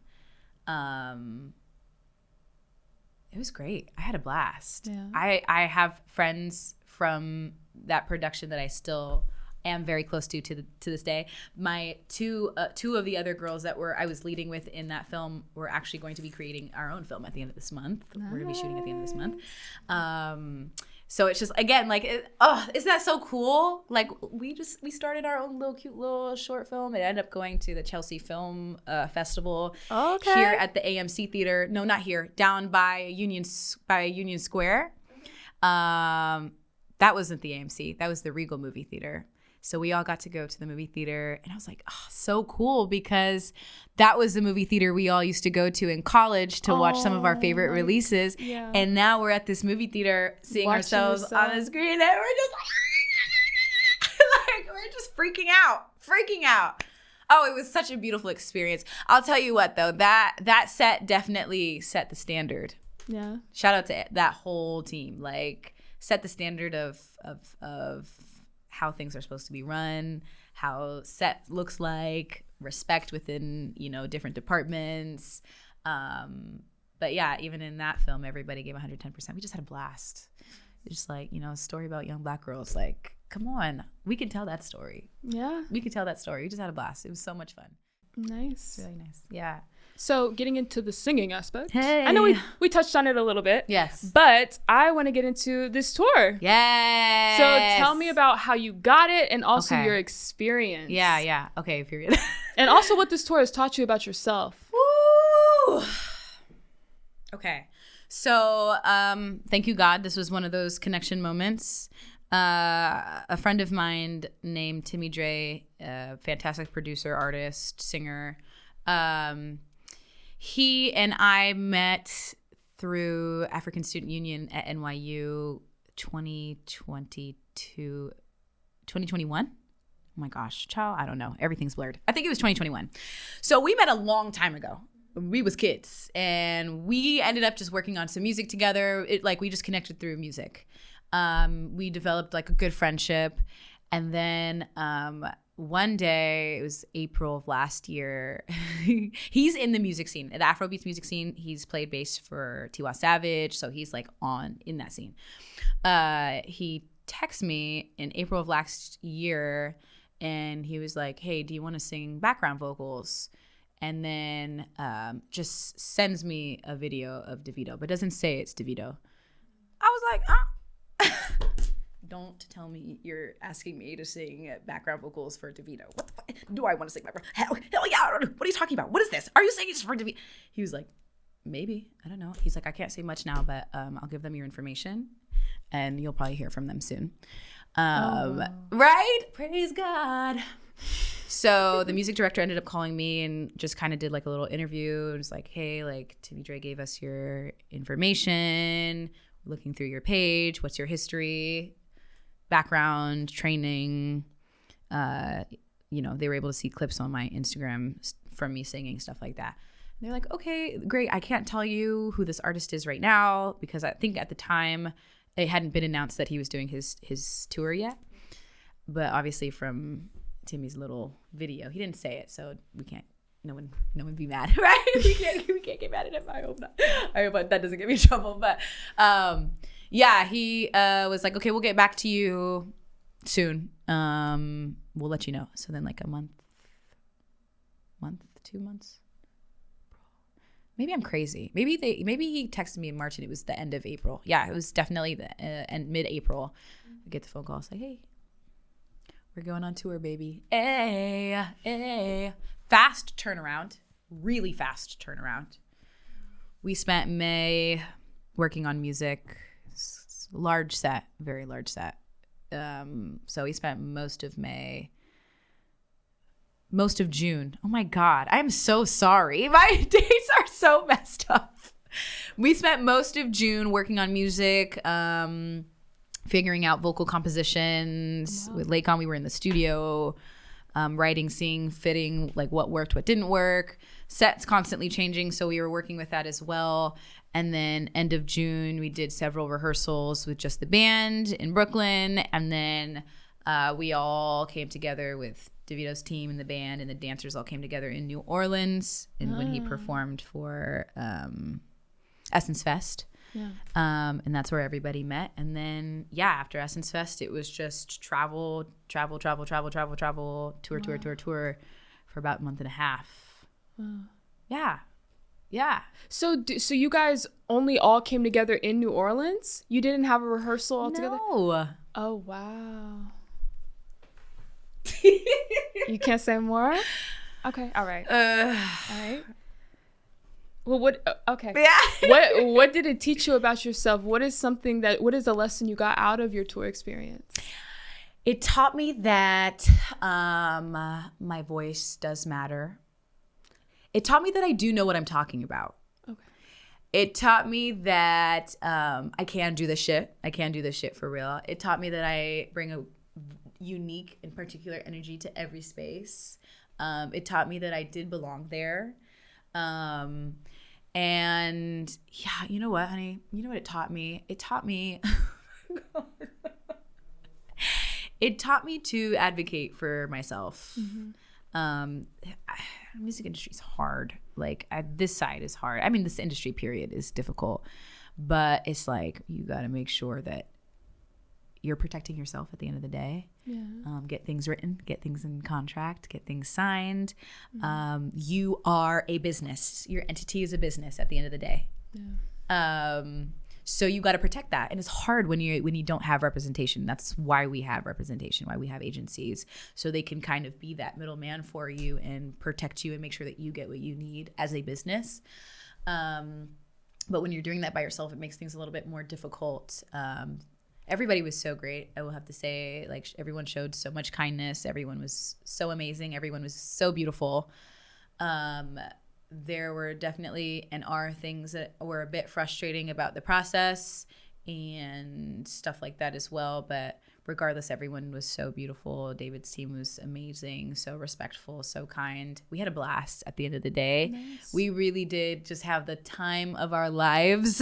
It was great. I had a blast. Yeah. I have friends from that production that I still am very close to this day. My two of the other girls that I was leading with in that film were actually going to be creating our own film at the end of this month. Nice. We're going to be shooting at the end of this month. So it's just, again, like, isn't that so cool? Like, we started our own cute little short film. It ended up going to the Chelsea Film Festival here at the AMC Theater. No, not here. Down by Union Square. That wasn't the AMC. That was the Regal Movie Theater. So we all got to go to the movie theater, and I was like, oh, so cool, because that was the movie theater we all used to go to in college to watch some of our favorite releases. Yeah. And now we're at this movie theater seeing ourselves on the screen, and we're just like we're just freaking out. Oh, it was such a beautiful experience. I'll tell you what, though, that set definitely set the standard. Yeah. Shout out to that whole team. Like, set the standard of how things are supposed to be run, how set looks like, respect within, different departments. But yeah, even in that film, everybody gave 110%. We just had a blast. It's just like, a story about young Black girls. Like, come on, we can tell that story. Yeah. We could tell that story. We just had a blast. It was so much fun. Nice. Really nice. Yeah. So getting into the singing aspect. Hey. I know we touched on it a little bit. Yes. But I want to get into this tour. Yes. So tell me about how you got it, and also your experience. Yeah. Okay, period. And also what this tour has taught you about yourself. Woo! Okay. So thank you, God. This was one of those connection moments. A friend of mine named Timmy Dre, a fantastic producer, artist, singer, he and I met through African Student Union at NYU 2021. Oh my gosh, child, I don't know. Everything's blurred. I think it was 2021. So we met a long time ago. We was kids, and we ended up just working on some music together. We just connected through music. We developed like a good friendship, and then one day, it was April of last year, he's in the music scene, the Afrobeats music scene. He's played bass for Tiwa Savage, so he's like in that scene. He texted me in April of last year, and he was like, hey, do you want to sing background vocals? And then just sends me a video of DeVito, but doesn't say it's DeVito. I was like, don't tell me you're asking me to sing background vocals for DeVito. What the fuck? Do I want to sing background? Hell yeah. What are you talking about? What is this? Are you saying it's for DeVito? He was like, maybe. I don't know. He's like, I can't say much now, but I'll give them your information, and you'll probably hear from them soon. Right? Praise God. So the music director ended up calling me and just kind of did like a little interview. It was like, hey, like Timmy Dre gave us your information. We're looking through your page. What's your history, background, training? They were able to see clips on my Instagram from me singing, stuff like that. they're like, okay, great. I can't tell you who this artist is right now because I think at the time it hadn't been announced that he was doing his tour yet. But obviously from Timmy's little video, he didn't say it, so we can't. No one be mad, right? we can't get mad at him. I hope not. I hope that doesn't get me in trouble. But yeah, he was like, okay, we'll get back to you soon. We'll let you know. So then like a month, 2 months. Maybe I'm crazy. Maybe he texted me in March and it was the end of April. Yeah, it was definitely the end mid-April. I get the phone call. It's like, hey, we're going on tour, baby. Hey. Fast turnaround. Really fast turnaround. We spent May working on music. Large set, very large set. So we spent most of May. Most of June. Oh my God. I'm so sorry. My days are so messed up. We spent most of June working on music, figuring out vocal compositions. Wow. With Lakon, we were in the studio, writing, seeing, fitting, like what worked, what didn't work. Sets constantly changing, so we were working with that as well. And then end of June, we did several rehearsals with just the band in Brooklyn. And then we all came together with DeVito's team and the band, and the dancers all came together in New Orleans and when he performed for Essence Fest. Yeah. And that's where everybody met. And then, yeah, after Essence Fest, it was just travel, tour for about a month and a half. Yeah. Yeah. So you guys only all came together in New Orleans? You didn't have a rehearsal all together? No. Oh, wow. You can't say more? Okay. All right. All right. Well, okay. Yeah. What did it teach you about yourself? What is a lesson you got out of your tour experience? It taught me that my voice does matter. It taught me that I do know what I'm talking about. Okay. It taught me that I can do this shit. I can do this shit for real. It taught me that I bring a unique and particular energy to every space. It taught me that I did belong there. And yeah, you know what, honey? You know what it taught me? It taught me it taught me to advocate for myself. Mm-hmm. Music industry is hard. Like this side is hard. I mean, this industry period is difficult, but it's like you got to make sure that you're protecting yourself at the end of the day. Yeah. Get things written, get things in contract, get things signed. Mm-hmm. You are a business. Your entity is a business at the end of the day. Yeah. So you got to protect that, and it's hard when you don't have representation. That's why we have representation, why we have agencies, so they can kind of be that middleman for you and protect you and make sure that you get what you need as a business. But when you're doing that by yourself, it makes things a little bit more difficult. Everybody was so great. I will have to say, like, everyone showed so much kindness. Everyone was so amazing. Everyone was so beautiful. There were definitely and are things that were a bit frustrating about the process and stuff like that as well. But regardless, everyone was so beautiful. David's team was amazing, so respectful, so kind. We had a blast at the end of the day. Nice. We really did just have the time of our lives.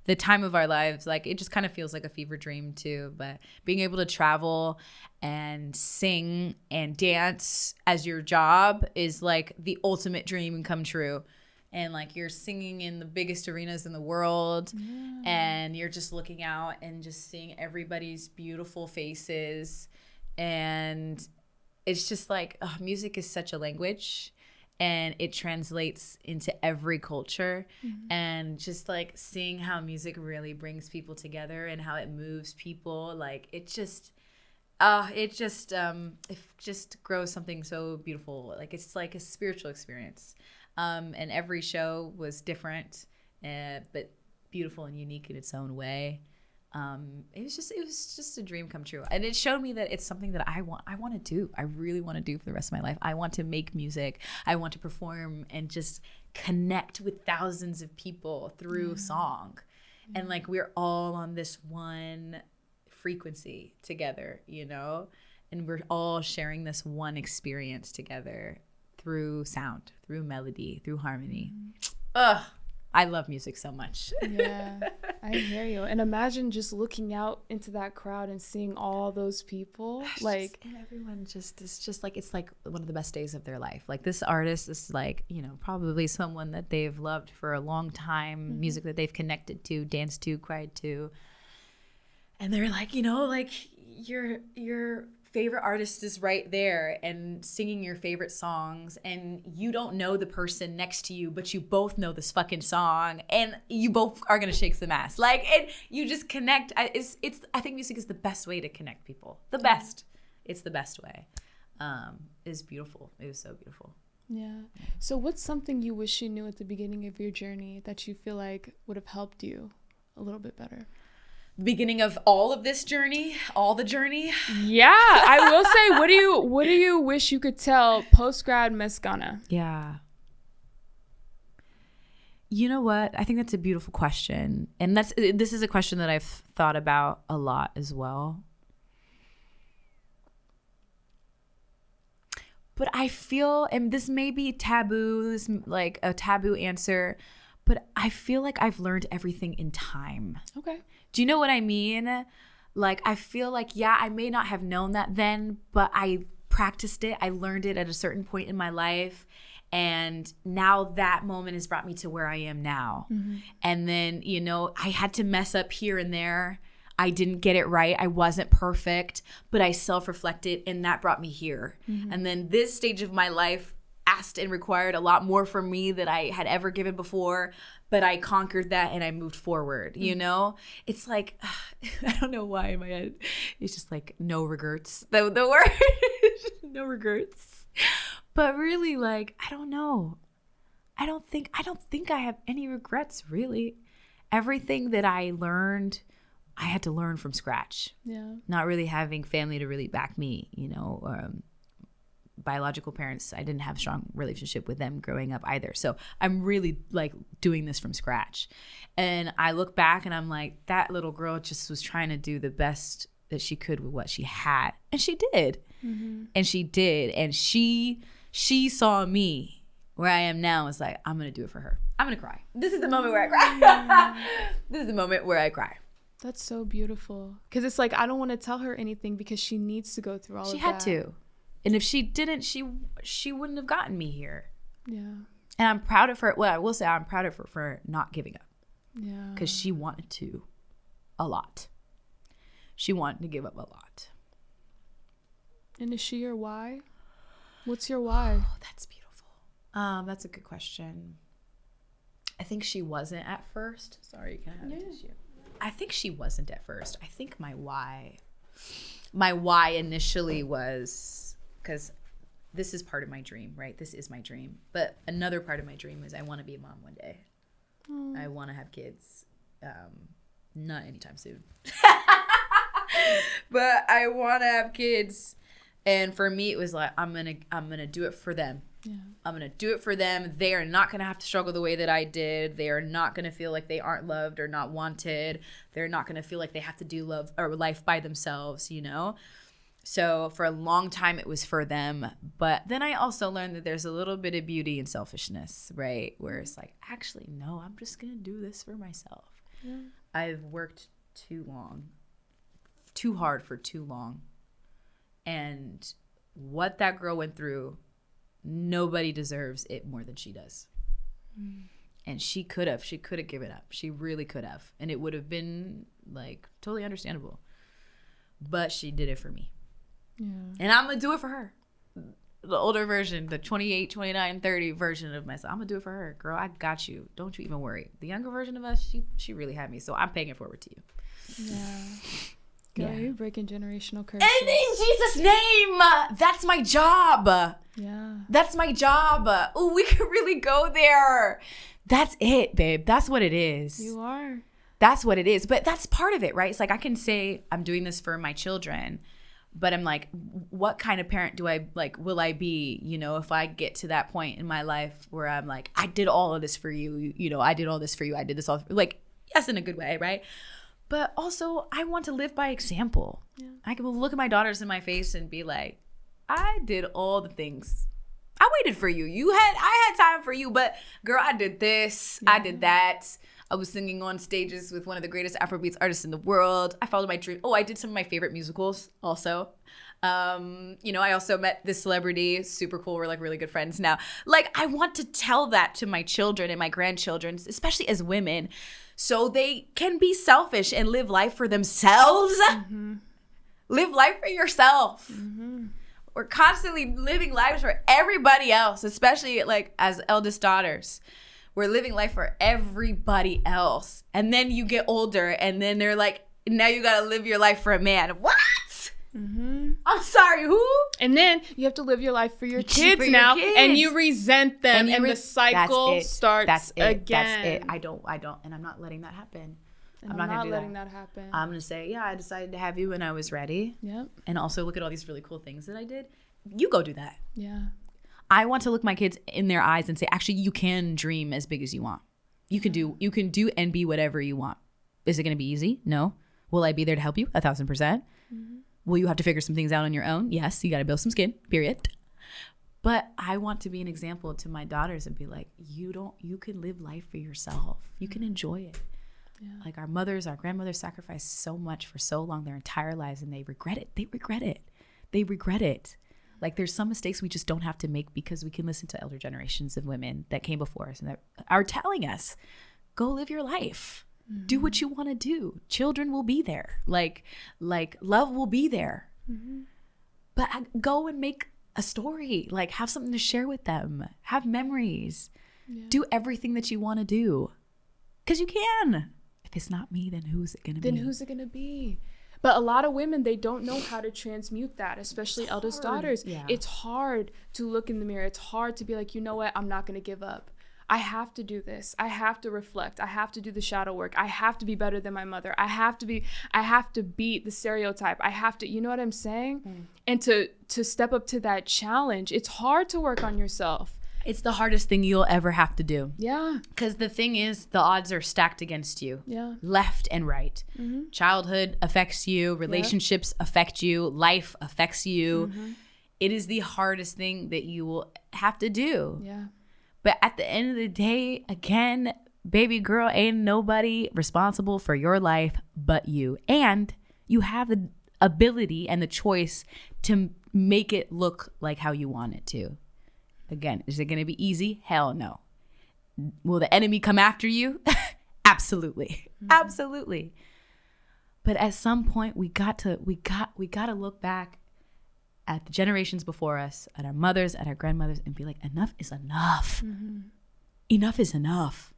Like, it just kind of feels like a fever dream too. But being able to travel and sing and dance as your job is like the ultimate dream and come true. And like, you're singing in the biggest arenas in the world, and you're just looking out and just seeing everybody's beautiful faces. And it's just like, music is such a language. And it translates into every culture. Mm-hmm. And just like seeing how music really brings people together and how it moves people, like it just grows something so beautiful. Like it's like a spiritual experience. And every show was different, but beautiful and unique in its own way. It was just a dream come true, and it showed me that it's something that I want to do. I really want to do for the rest of my life. I want to make music. I want to perform and just connect with thousands of people through song. And like, we're all on this one frequency together, you know, and we're all sharing this one experience together through sound, through melody, through harmony. Ugh, I love music so much. Yeah, I hear you. And imagine just looking out into that crowd and seeing all those people. Like, and everyone just, it's just like, it's like one of the best days of their life. Like this artist is like, you know, probably someone that they've loved for a long time, music that they've connected to, danced to, cried to. And they're like, you know, like your favorite artist is right there and singing your favorite songs, and you don't know the person next to you, but you both know this fucking song, and you both are gonna shake some ass. Like, and you just connect. I think music is the best way to connect people. The best. It's the best way. It's beautiful. It was so beautiful. Yeah. So what's something you wish you knew at the beginning of your journey that you feel like would have helped you a little bit better? Beginning of all of this journey, all the journey. Yeah, I will say, what do you wish you could tell post-grad Mesgana? Yeah. You know what? I think that's a beautiful question. And this is a question that I've thought about a lot as well. But I feel, and this may be taboo, this like a taboo answer, but I feel like I've learned everything in time. Okay. Do you know what I mean? Like, I feel like, yeah, I may not have known that then, but I practiced it. I learned it at a certain point in my life. And now that moment has brought me to where I am now. Mm-hmm. And then, you know, I had to mess up here and there. I didn't get it right. I wasn't perfect, but I self-reflected, and that brought me here. Mm-hmm. And then this stage of my life asked and required a lot more from me than I had ever given before, but I conquered that and I moved forward, you know? It's like, I don't know why in my head, it's just like no regrets, the word, no regrets. But really, like, I don't know. I don't think I have any regrets, really. Everything that I learned, I had to learn from scratch. Yeah. Not really having family to really back me, you know, biological parents, I didn't have a strong relationship with them growing up either. So I'm really like doing this from scratch. And I look back and I'm like, that little girl just was trying to do the best that she could with what she had. And she did. Mm-hmm. And she did. And she saw me where I am now. It's like, I'm going to do it for her. I'm going to cry. This is the moment where I cry. This is the moment where I cry. That's so beautiful. Because it's like, I don't want to tell her anything because she needs to go through all of that. She had to. And if she didn't, she wouldn't have gotten me here. Yeah. And I'm proud of her. Well, I will say I'm proud of her for not giving up. Yeah. Because she wanted to a lot. She wanted to give up a lot. And is she your why? What's your why? Oh, that's beautiful. That's a good question. I think she wasn't at first. Sorry, can I have a tissue? I think she wasn't at first. I think my why initially was, because this is part of my dream, right? This is my dream. But another part of my dream is I want to be a mom one day. I want to have kids. Not anytime soon. But I want to have kids. And for me, it was like, I'm gonna do it for them. Yeah. I'm going to do it for them. They are not going to have to struggle the way that I did. They are not going to feel like they aren't loved or not wanted. They're not going to feel like they have to do love or life by themselves, you know? So for a long time, it was for them. But then I also learned that there's a little bit of beauty in selfishness, right? Where it's like, actually, no, I'm just going to do this for myself. Yeah. I've worked too hard for too long. And what that girl went through, nobody deserves it more than she does. And she could have given up. She really could have. And it would have been like totally understandable. But she did it for me. Yeah. And I'm going to do it for her. The older version, the 28, 29, 30 version of myself. I'm going to do it for her. Girl, I got you. Don't you even worry. The younger version of us, she really had me. So I'm paying it forward to you. Yeah. Girl, you're breaking generational curses. And in Jesus' name, that's my job. Yeah. That's my job. Oh, we could really go there. That's it, babe. That's what it is. You are. That's what it is. But that's part of it, right? It's like I can say I'm doing this for my children, but I'm like, what kind of parent will I be, you know, if I get to that point in my life where I'm like, I did all of this for you, you know, I did all this for you. I did this all, like, yes, in a good way, right? But also, I want to live by example. Yeah. I can look at my daughters in my face and be like, I did all the things. I waited for you. I had time for you, but girl, I did this. I did that. I was singing on stages with one of the greatest Afrobeats artists in the world. I followed my dream. Oh, I did some of my favorite musicals also. I also met this celebrity, super cool. We're like really good friends now. Like, I want to tell that to my children and my grandchildren, especially as women, so they can be selfish and live life for themselves. Mm-hmm. Live life for yourself. Mm-hmm. We're constantly living lives for everybody else, especially like as eldest daughters. We're living life for everybody else. And then you get older and then they're like, now you got to live your life for a man. What? Mm-hmm. I'm sorry, who? And then you have to live your life for your kids now, and you resent them, and the cycle starts again. That's it. I don't, and I'm not letting that happen. I'm not letting that happen. I'm going to say, yeah, I decided to have you when I was ready. Yep. And also look at all these really cool things that I did. You go do that. Yeah. I want to look my kids in their eyes and say, actually, you can dream as big as you want. You can do and be whatever you want. Is it going to be easy? No. Will I be there to help you? 1,000%. Mm-hmm. Will you have to figure some things out on your own? Yes. You got to build some skin, period. But I want to be an example to my daughters and be like, you can live life for yourself. You can enjoy it. Yeah. Like our grandmothers sacrificed so much for so long, their entire lives, and they regret it. Like there's some mistakes we just don't have to make because we can listen to elder generations of women that came before us and that are telling us, go live your life. Mm-hmm. Do what you want to do. Children will be there. Like love will be there. Mm-hmm. But go and make a story. Like have something to share with them. Have memories. Yeah. Do everything that you want to do. Because you can. If it's not me, then who's it going to be? Then who's it going to be? But a lot of women, they don't know how to transmute that, especially eldest daughters. Yeah. It's hard to look in the mirror. It's hard to be like, you know what? I'm not going to give up. I have to do this. I have to reflect. I have to do the shadow work. I have to be better than my mother. I have to beat the stereotype. I have to, you know what I'm saying? Mm. And to step up to that challenge, it's hard to work on yourself. It's the hardest thing you'll ever have to do. Yeah. Because the thing is, the odds are stacked against you. Yeah. Left and right. Mm-hmm. Childhood affects you. Relationships affect you. Life affects you. Mm-hmm. It is the hardest thing that you will have to do. Yeah. But at the end of the day, again, baby girl, ain't nobody responsible for your life but you. And you have the ability and the choice to make it look like how you want it to. Again, is it going to be easy? Hell no. Will the enemy come after you? Absolutely. Mm-hmm. Absolutely. But at some point we got to look back at the generations before us, at our mothers, at our grandmothers, and be like, enough is enough. Mm-hmm. Enough is enough.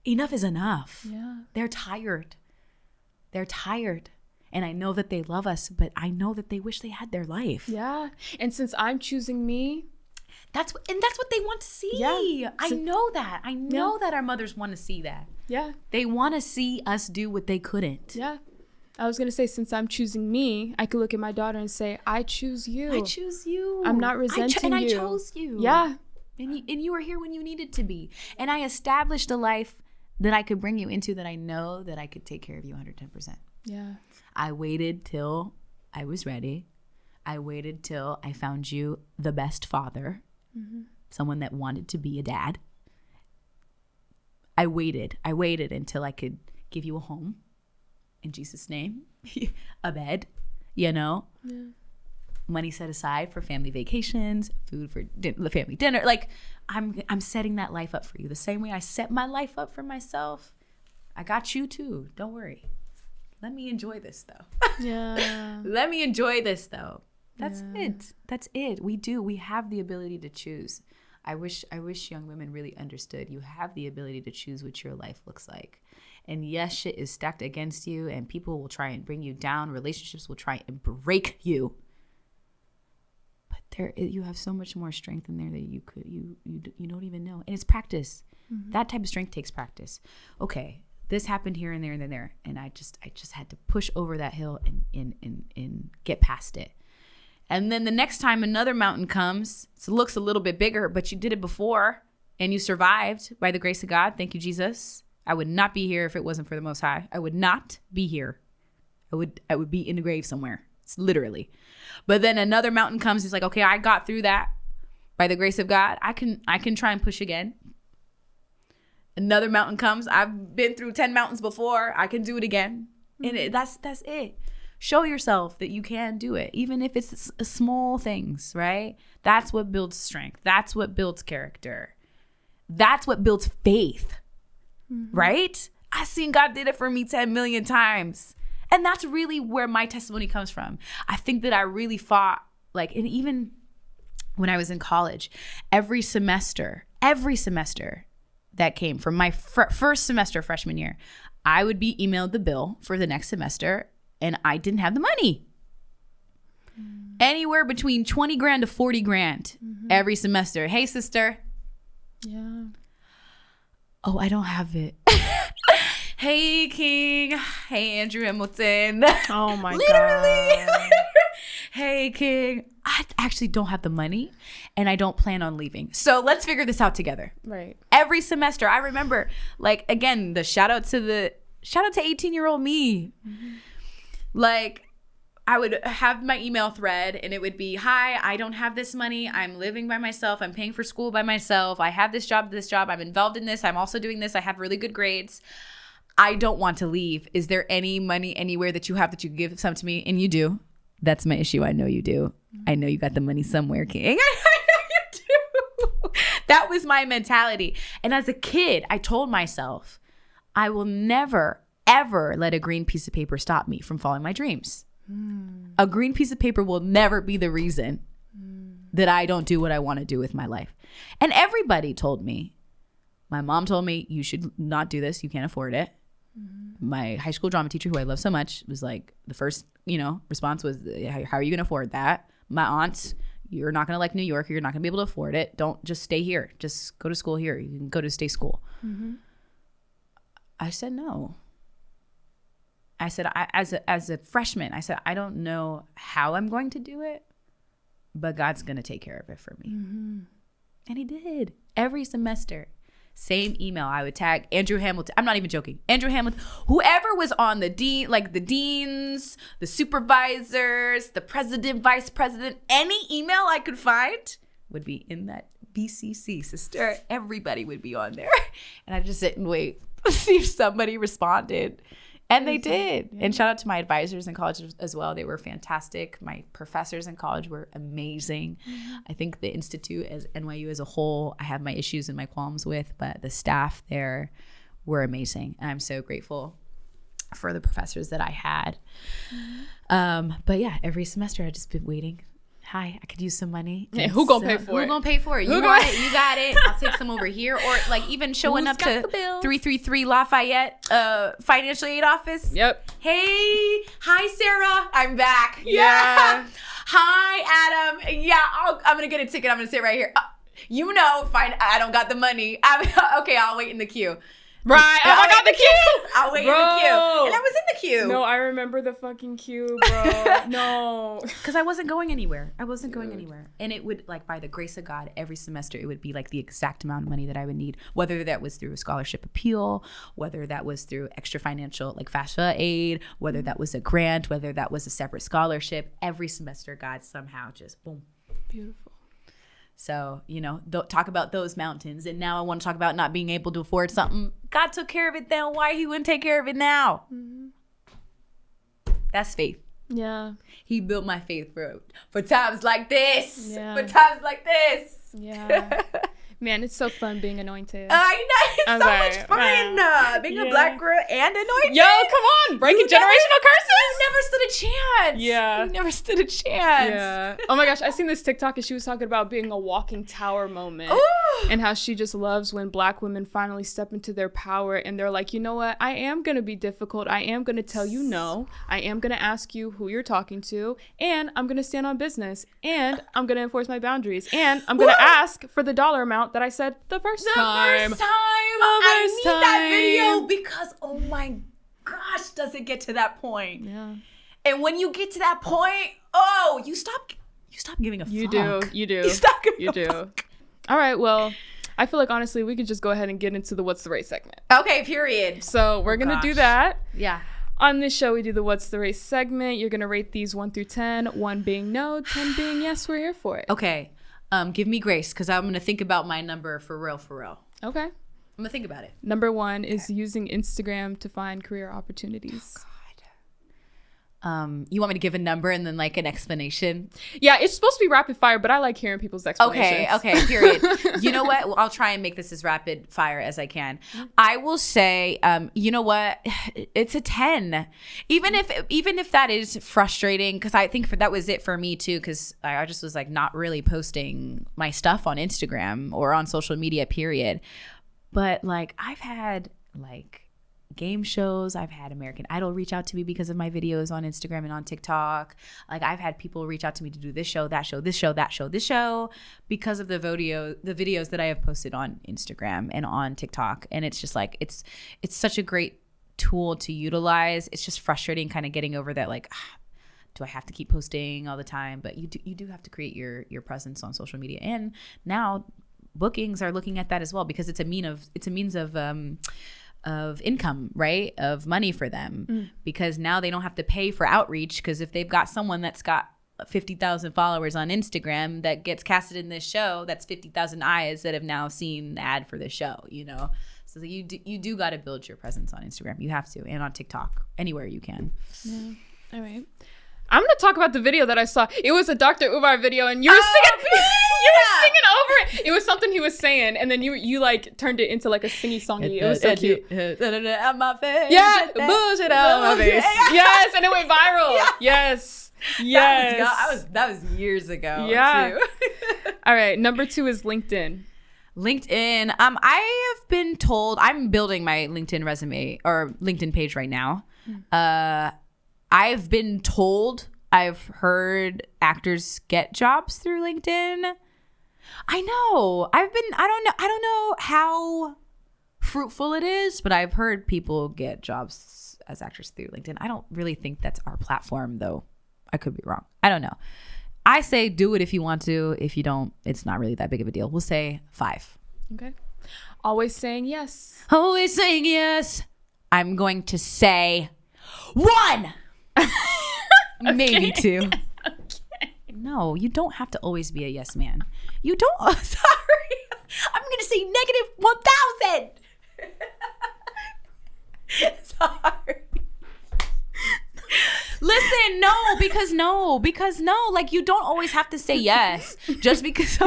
Enough is enough. Yeah. They're tired. And I know that they love us, but I know that they wish they had their life. Yeah. And since I'm choosing me, that's what they want to see. Yeah. I know that. I know that our mothers want to see that. Yeah. They want to see us do what they couldn't. Yeah. I was going to say, since I'm choosing me, I could look at my daughter and say, I choose you. I choose you. I'm not resenting you. And I chose you. Yeah. And you were here when you needed to be. And I established a life that I could bring you into that I know that I could take care of you 110%. Yeah. I waited till I was ready. I waited till I found you the best father, someone that wanted to be a dad. I waited until I could give you a home, in Jesus' name, a bed, money set aside for family vacations, food for family dinner. Like I'm setting that life up for you the same way I set my life up for myself. I got you too. Don't worry. Let me enjoy this though. Yeah. Let me enjoy this though. That's it. We have the ability to choose. I wish young women really understood you have the ability to choose what your life looks like. And yes, shit is stacked against you and people will try and bring you down. Relationships will try and break you. But you have so much more strength in there that you don't even know. And it's practice. Mm-hmm. That type of strength takes practice. Okay, this happened here and there and then there. And I just had to push over that hill and get past it. And then the next time another mountain comes, it looks a little bit bigger, but you did it before and you survived by the grace of God. Thank you, Jesus. I would not be here if it wasn't for the Most High. I would not be here. I would be in the grave somewhere. It's literally. But then another mountain comes. It's like, okay, I got through that. By the grace of God, I can try and push again. Another mountain comes. I've been through 10 mountains before. I can do it again. And that's it. Show yourself that you can do it, even if it's small things, right? That's what builds strength. That's what builds character. That's what builds faith, right? I've seen God did it for me 10 million times. And that's really where my testimony comes from. I think that I really fought, like, and even when I was in college, every semester that came from my first semester freshman year, I would be emailed the bill for the next semester, and I didn't have the money. Anywhere between 20 grand to 40 grand every semester. Hey, sister. Yeah. Oh, I don't have it. Hey, King. Hey, Andrew Hamilton. Oh, my Literally. God. Hey, King. I actually don't have the money, and I don't plan on leaving. So let's figure this out together. Right. Every semester, I remember, like, again, the shout out to 18-year-old me. Like, I would have my email thread, and it would be, hi, I don't have this money. I'm living by myself. I'm paying for school by myself. I have this job. I'm involved in this. I'm also doing this. I have really good grades. I don't want to leave. Is there any money anywhere that you have that you can give some to me? And you do. That's my issue. I know you do. I know you got the money somewhere, King. I know you do. That was my mentality. And as a kid, I told myself, I will never, ever let a green piece of paper stop me from following my dreams. A green piece of paper will never be the reason that I don't do what I want to do with my life. And everybody told me. My mom told me, you should not do this. You can't afford it. My high school drama teacher, who I love so much, was like, the first, response was, how are you going to afford that? My aunts, you're not going to like New York. You're not going to be able to afford it. Don't just stay here. Just go to school here. You can go to state school. I said, no. I said, as a freshman, I said, I don't know how I'm going to do it, but God's going to take care of it for me. And he did. Every semester. Same email. I would tag Andrew Hamilton. I'm not even joking. Andrew Hamilton, whoever was on the deans, the supervisors, the president, vice president, any email I could find would be in that BCC, sister. Everybody would be on there. And I'd just sit and wait to see if somebody responded. And they did. Yeah. And shout out to my advisors in college as well. They were fantastic. My professors in college were amazing. I think the institute, as NYU as a whole, I have my issues and my qualms with, but the staff there were amazing. And I'm so grateful for the professors that I had. But yeah, every semester I've just been waiting. Hi, I could use some money. Yeah, who gonna pay for it? Who gonna pay for it? You want it? You got it. I'll take some over here. Or like even showing up to 333 Lafayette financial aid office. Yep. Hey, hi Sarah, I'm back. Yeah. Hi Adam. Yeah, I'm gonna get a ticket. I'm gonna sit right here. Fine. I don't got the money. Okay, I'll wait in the queue. Right. Oh my God, the queue. I'll wait in the queue. And I was in the queue. No, I remember the fucking queue, bro. No. Because I wasn't going anywhere. And it would, like, by the grace of God, every semester, it would be like the exact amount of money that I would need, whether that was through a scholarship appeal, whether that was through extra financial, like FAFSA aid, whether that was a grant, whether that was a separate scholarship. Every semester, God somehow just boom. Beautiful. So, talk about those mountains. And now I want to talk about not being able to afford something. God took care of it then. Why he wouldn't take care of it now? That's faith. Yeah. He built my faith for times like this. Yeah. For times like this. Yeah. Man, it's so fun being anointed. I know. It's so much fun. Being a black girl and anointed. Yo, come on. Breaking generational curses. You never stood a chance. Yeah. You never stood a chance. Yeah. Oh my gosh. I seen this TikTok and she was talking about being a walking tower moment. Ooh. And how she just loves when black women finally step into their power and they're like, you know what? I am going to be difficult. I am going to tell you no. I am going to ask you who you're talking to. And I'm going to stand on business. And I'm going to enforce my boundaries. And I'm going to ask for the dollar amount that I said the first time. I need that video because, oh my gosh, does it get to that point? Yeah. And when you get to that point, you stop giving a fuck. You do. You stop giving a fuck. All right, well, I feel like honestly we could just go ahead and get into the What's the Rate segment. Okay, period. So we're going to do that. Yeah. On this show, we do the What's the Rate segment. You're going to rate these 1 through 10, 1 being no, 10 being yes. We're here for it. Okay. Give me grace, because I'm going to think about my number for real. Okay. I'm going to think about it. Number 1 is using Instagram to find career opportunities. You want me to give a number and then like an explanation? Yeah, it's supposed to be rapid fire, but I like hearing people's explanations. Okay, period. You know what? Well, I'll try and make this as rapid fire as I can. I will say, you know what? It's a 10. Even if that is frustrating, because I think that was it for me too, because I just was like not really posting my stuff on Instagram or on social media, period. But like I've had like game shows. I've had American Idol reach out to me because of my videos on Instagram and on TikTok. Like I've had people reach out to me to do this show, that show, this show, that show, this show, because of the videos that I have posted on Instagram and on TikTok. And it's just like it's such a great tool to utilize. It's just frustrating kind of getting over that, like, do I have to keep posting all the time? But you do have to create your presence on social media. And now bookings are looking at that as well, because it's a means of income, right? Of money for them, because now they don't have to pay for outreach, because if they've got someone that's got 50,000 followers on Instagram that gets casted in this show, that's 50,000 eyes that have now seen the ad for this show, you know? So you do got to build your presence on Instagram. You have to, and on TikTok, anywhere you can. Yeah. All right. I'm going to talk about the video that I saw. It was a Dr. Umar video, and you were singing. You were singing over it. It was something he was saying, and then you like turned it into like a singy-songy. It was so cute. Out my face. Yeah, bullshit out of my face. Yes, and it went viral. Yeah. Yes. That was years ago. Yeah. Too. All right. Number 2 is LinkedIn. LinkedIn. I have been told, I'm building my LinkedIn resume or LinkedIn page right now. I've been told, I've heard actors get jobs through LinkedIn. I know. I don't know how fruitful it is, but I've heard people get jobs as actors through LinkedIn. I don't really think that's our platform, though. I could be wrong. I don't know. I say do it if you want to. If you don't, it's not really that big of a deal. We'll say 5. Okay. Always saying yes. Always saying yes. I'm going to say 1. Maybe 2. Okay. No, you don't have to always be a yes man. You don't. Sorry. I'm going to say -1,000. Sorry. Listen, because no, like you don't always have to say yes just because.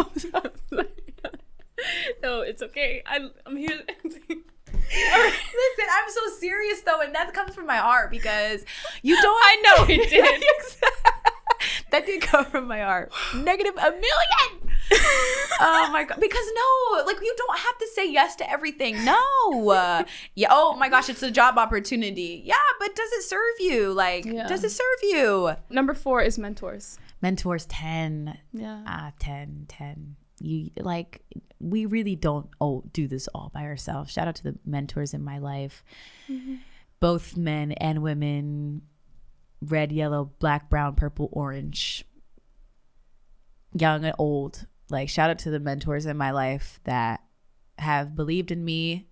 No, it's okay. I'm here. Listen, I'm so serious though, and that comes from my heart, because you don't. I know it did. That did come from my heart. -1,000,000. Oh my god! Because no, like you don't have to say yes to everything. No. Yeah. Oh my gosh, it's a job opportunity. Yeah, but does it serve you? Like, does it serve you? Number 4 is mentors. Mentors 10. Yeah. 10. You like, we really don't do this all by ourselves. Shout out to the mentors in my life, both men and women, red, yellow, black, brown, purple, orange, young and old. Like, shout out to the mentors in my life that have believed in me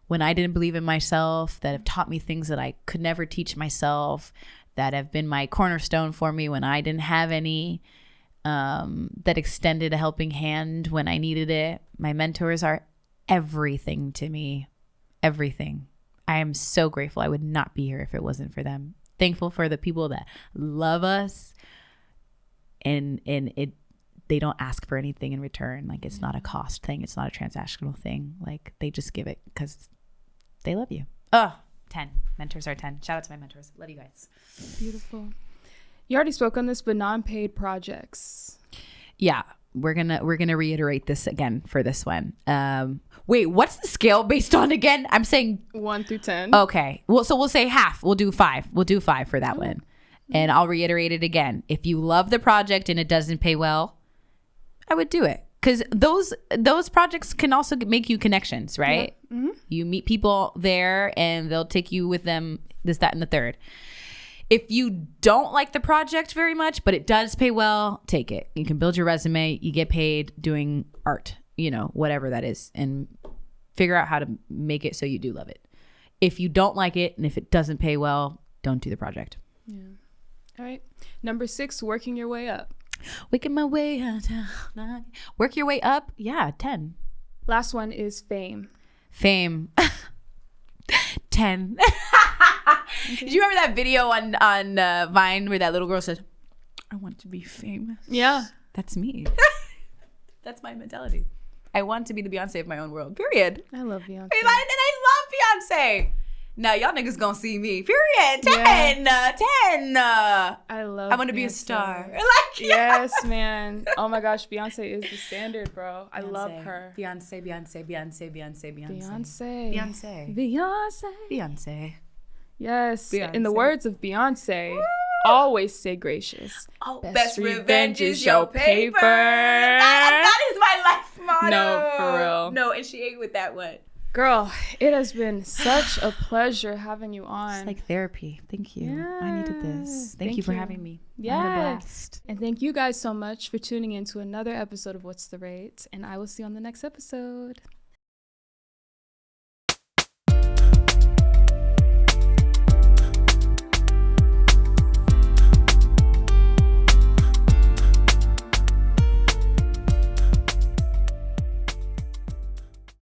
when I didn't believe in myself, that have taught me things that I could never teach myself, that have been my cornerstone for me when I didn't have any. That extended a helping hand when I needed it. My mentors are everything to me. Everything. I am so grateful. I would not be here if it wasn't for them. Thankful for the people that love us and they don't ask for anything in return. Like, it's not a cost thing. It's not a transactional thing. Like, they just give it because they love you. 10. Mentors are 10. Shout out to my mentors. Love you guys. Beautiful. You already spoke on this, but non-paid projects. Yeah, we're gonna reiterate this again for this one. Wait, what's the scale based on again? I'm saying 1 through 10. Okay, well, so we'll say half. We'll do 5. We'll do 5 for that one, and I'll reiterate it again. If you love the project and it doesn't pay well, I would do it, because those projects can also make you connections, right? Yeah. Mm-hmm. You meet people there, and they'll take you with them. This, that, and the third. If you don't like the project very much, but it does pay well, take it. You can build your resume. You get paid doing art, whatever that is, and figure out how to make it so you do love it. If you don't like it, and if it doesn't pay well, don't do the project. Yeah. All right. Number 6, working your way up. Waking my way out. Work your way up. Yeah, 10. Last one is fame. Fame. 10. Did you remember that video on Vine where that little girl said, I want to be famous? Yeah. That's me. That's my mentality. I want to be the Beyonce of my own world. Period. I love Beyonce. And I love Beyonce. Now y'all niggas gonna see me. Period. 10. 10. I love I want to Beyonce. be a star. Like, yes, man. Oh my gosh, Beyonce is the standard, bro. I love her. Beyonce. Yes. Beyonce. In the words of Beyonce, always stay gracious. Oh, best revenge is your paper. That is my life motto. No, for real. No, and she ain't with that one. Girl, it has been such a pleasure having you on. It's like therapy. Thank you. Yeah. I needed this. Thank you for having me. Yes. And thank you guys so much for tuning in to another episode of What's the Rate? And I will see you on the next episode.